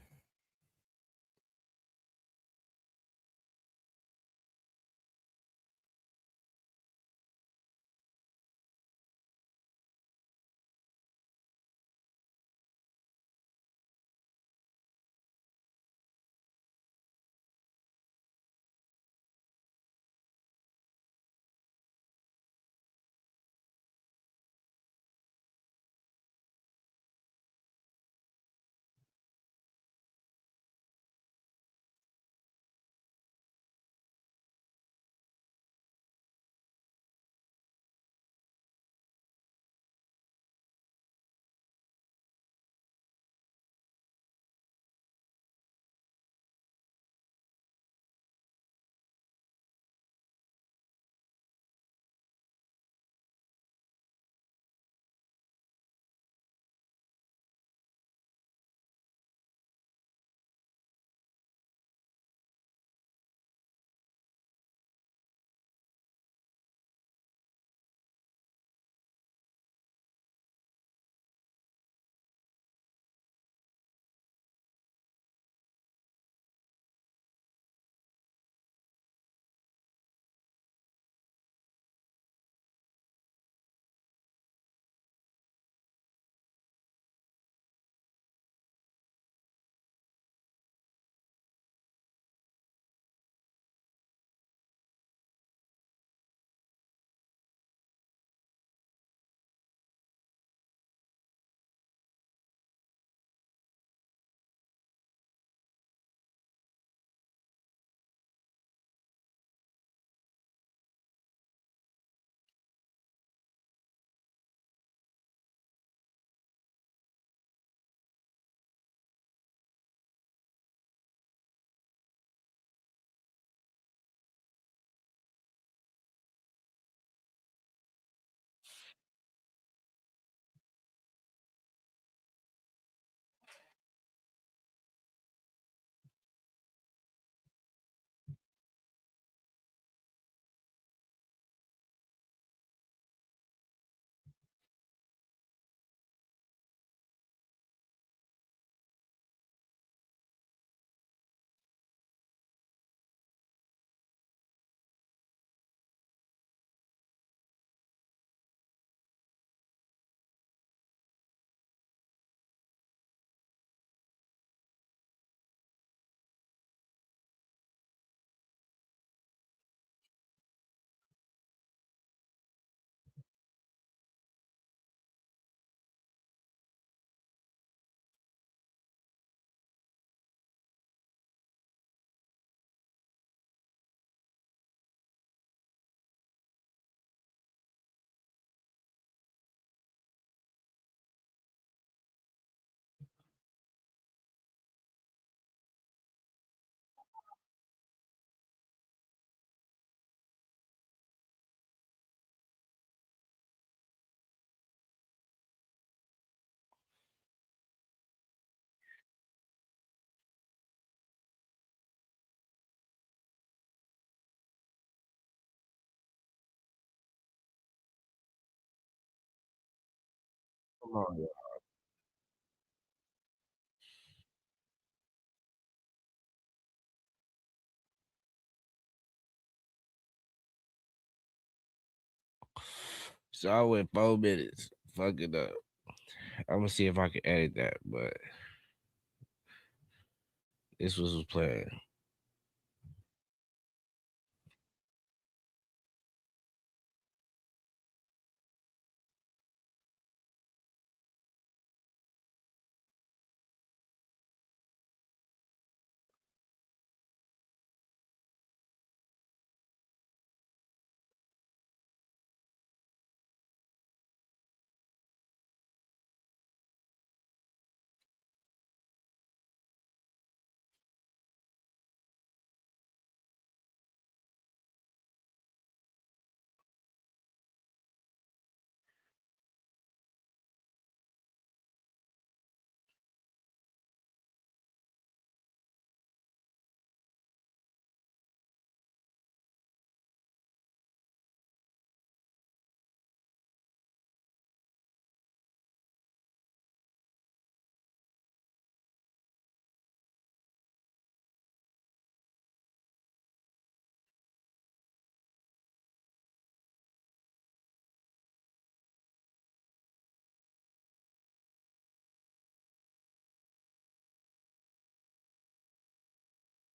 Come on, y'all. So I went 4 minutes. Fuck it up. I'm gonna see if I can edit that, but this was playing.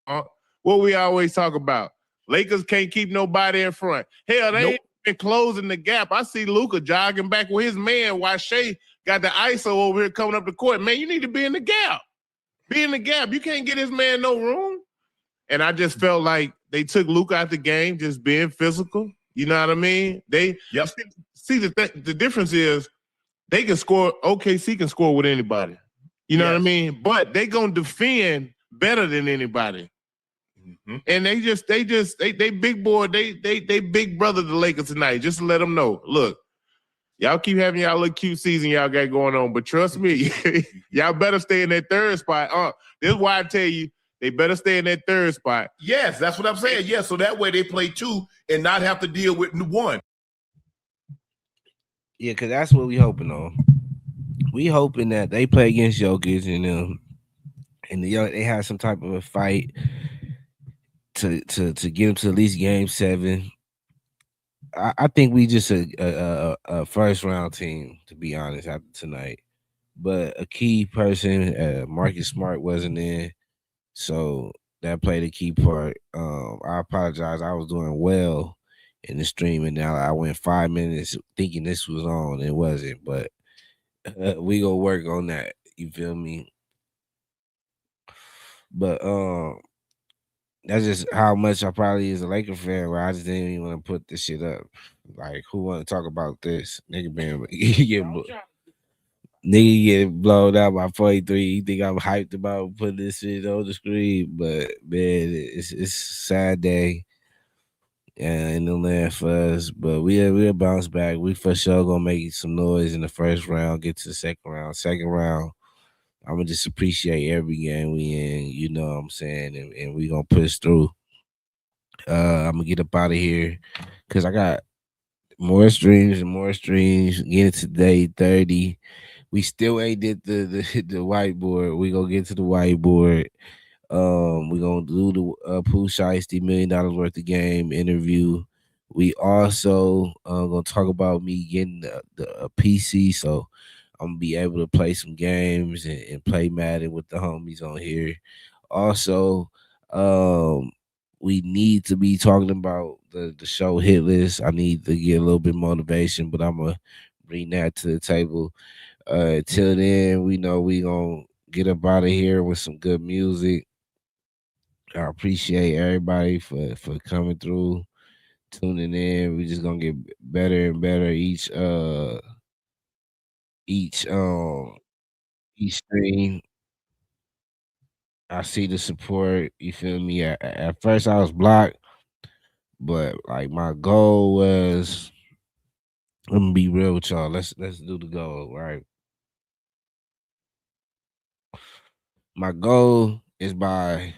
What we always talk about. Lakers can't keep nobody in front. Hell, they ain't been closing the gap. I see Luka jogging back with his man while Shea got the ISO over here coming up the court. Man, you need to be in the gap. Be in the gap. You can't get this man no room. And I just felt like they took Luka out the game, just being physical. You know what I mean? They see the difference is they can score. OKC can score with anybody. You know what I mean? But they gonna defend better than anybody. Mm-hmm. And they big boy. They big brother the Lakers tonight. Just to let them know. Look, y'all keep having y'all little cute season y'all got going on, but trust me, y'all better stay in that third spot. This is why I tell you. They better stay in that third spot. Yes, that's what I'm saying. Yes, so that way they play two and not have to deal with one. Yeah, because that's what we hoping on. We hoping that they play against Jokic and they have some type of a fight to get them to at least game 7. I think we just a first round team, to be honest, after tonight. But a key person, Marcus Smart, wasn't in. So that played a key part. I apologize. I was doing well in the stream, and now I went 5 minutes thinking this was on. It wasn't, but we gonna work on that. You feel me? But that's just how much I probably is a Laker fan. Where I just didn't even want to put this shit up. Like, who want to talk about this? Nigga get blown out by 43. You think I'm hyped about putting this shit on the screen? But man, it's a sad day in the land for us. But we'll bounce back. We for sure gonna make some noise in the first round, get to the second round. Second round, I'm gonna just appreciate every game we in, you know what I'm saying, and we gonna push through. I'm gonna get up out of here because I got more streams and more streams. Getting to day 30. We still ain't did the whiteboard. We gonna get to the whiteboard. We gonna do the Pooh Shiesty $1 million worth of game interview. We also gonna talk about me getting the PC, so I'm gonna be able to play some games and play Madden with the homies on here. Also, we need to be talking about the show Hit List. I need to get a little bit of motivation, but I'm gonna bring that to the table. Till then, we know we gonna get up out of here with some good music. I appreciate everybody for coming through, tuning in. We just gonna get better and better each stream. I see the support. You feel me? At first, I was blocked, but like my goal was. I'm gonna be real with y'all. Let's do the goal, right? My goal is by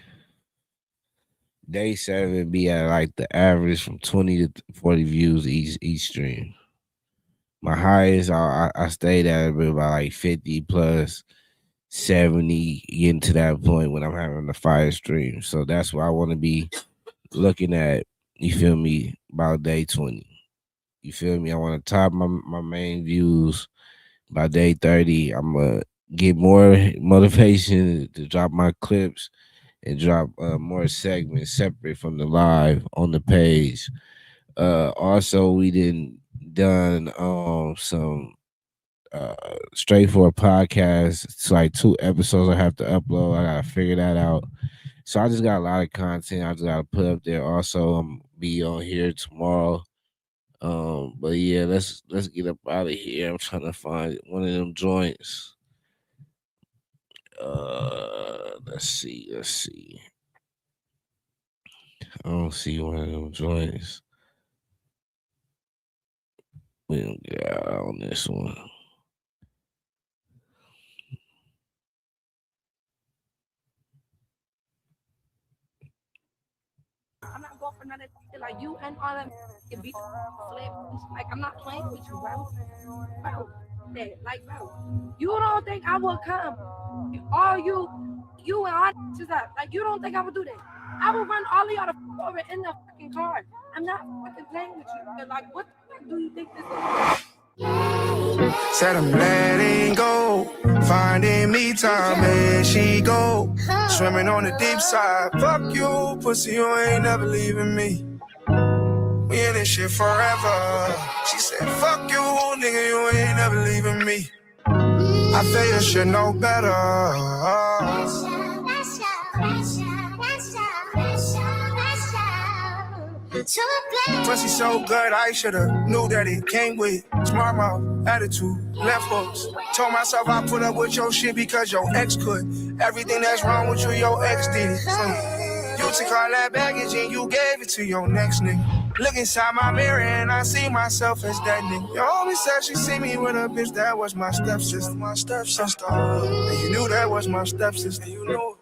day 7 be at like the average from 20 to 40 views each stream. My highest I stayed at about like 50 plus 70, getting to that point when I'm having the fire stream. So that's what I want to be looking at. You feel me? About day 20. You feel me? I want to top my main views by day 30. I'm gonna get more motivation to drop my clips and drop more segments separate from the live on the page. Also, we done some straightforward podcasts. It's like 2 episodes I have to upload. I gotta figure that out. So I just got a lot of content I just gotta put up there. Also, I'm be on here tomorrow. But yeah, let's get up out of here. I'm trying to find one of them joints. Let's see. I don't see one of them joints. We don't get out on this one. I'm not going for none of that. Like you and all them can be flips. Like I'm not playing with you, bro. Bro, you don't think I will come? All you and all is that. Like you don't think I would do that? I will run all of y'all the fuck over in the fucking car. I'm not fucking playing with you. But like, what the fuck do you think this is? Said I'm letting go, finding me time, there she go. Swimming on the deep side. Fuck you, pussy, you ain't never leaving me. We in this shit forever. She said, fuck you, nigga, you ain't never leaving me. I feel you should know better. Pussy so good, I should've knew that it came with smart mouth, attitude, left hooks. Told myself I put up with your shit because your ex could. Everything that's wrong with you, your ex did it. You took all that baggage and you gave it to your next nigga. Look inside my mirror and I see myself as that nigga. Your homie said she see me with a bitch that was my stepsister. And you knew that was my stepsister. You knew it.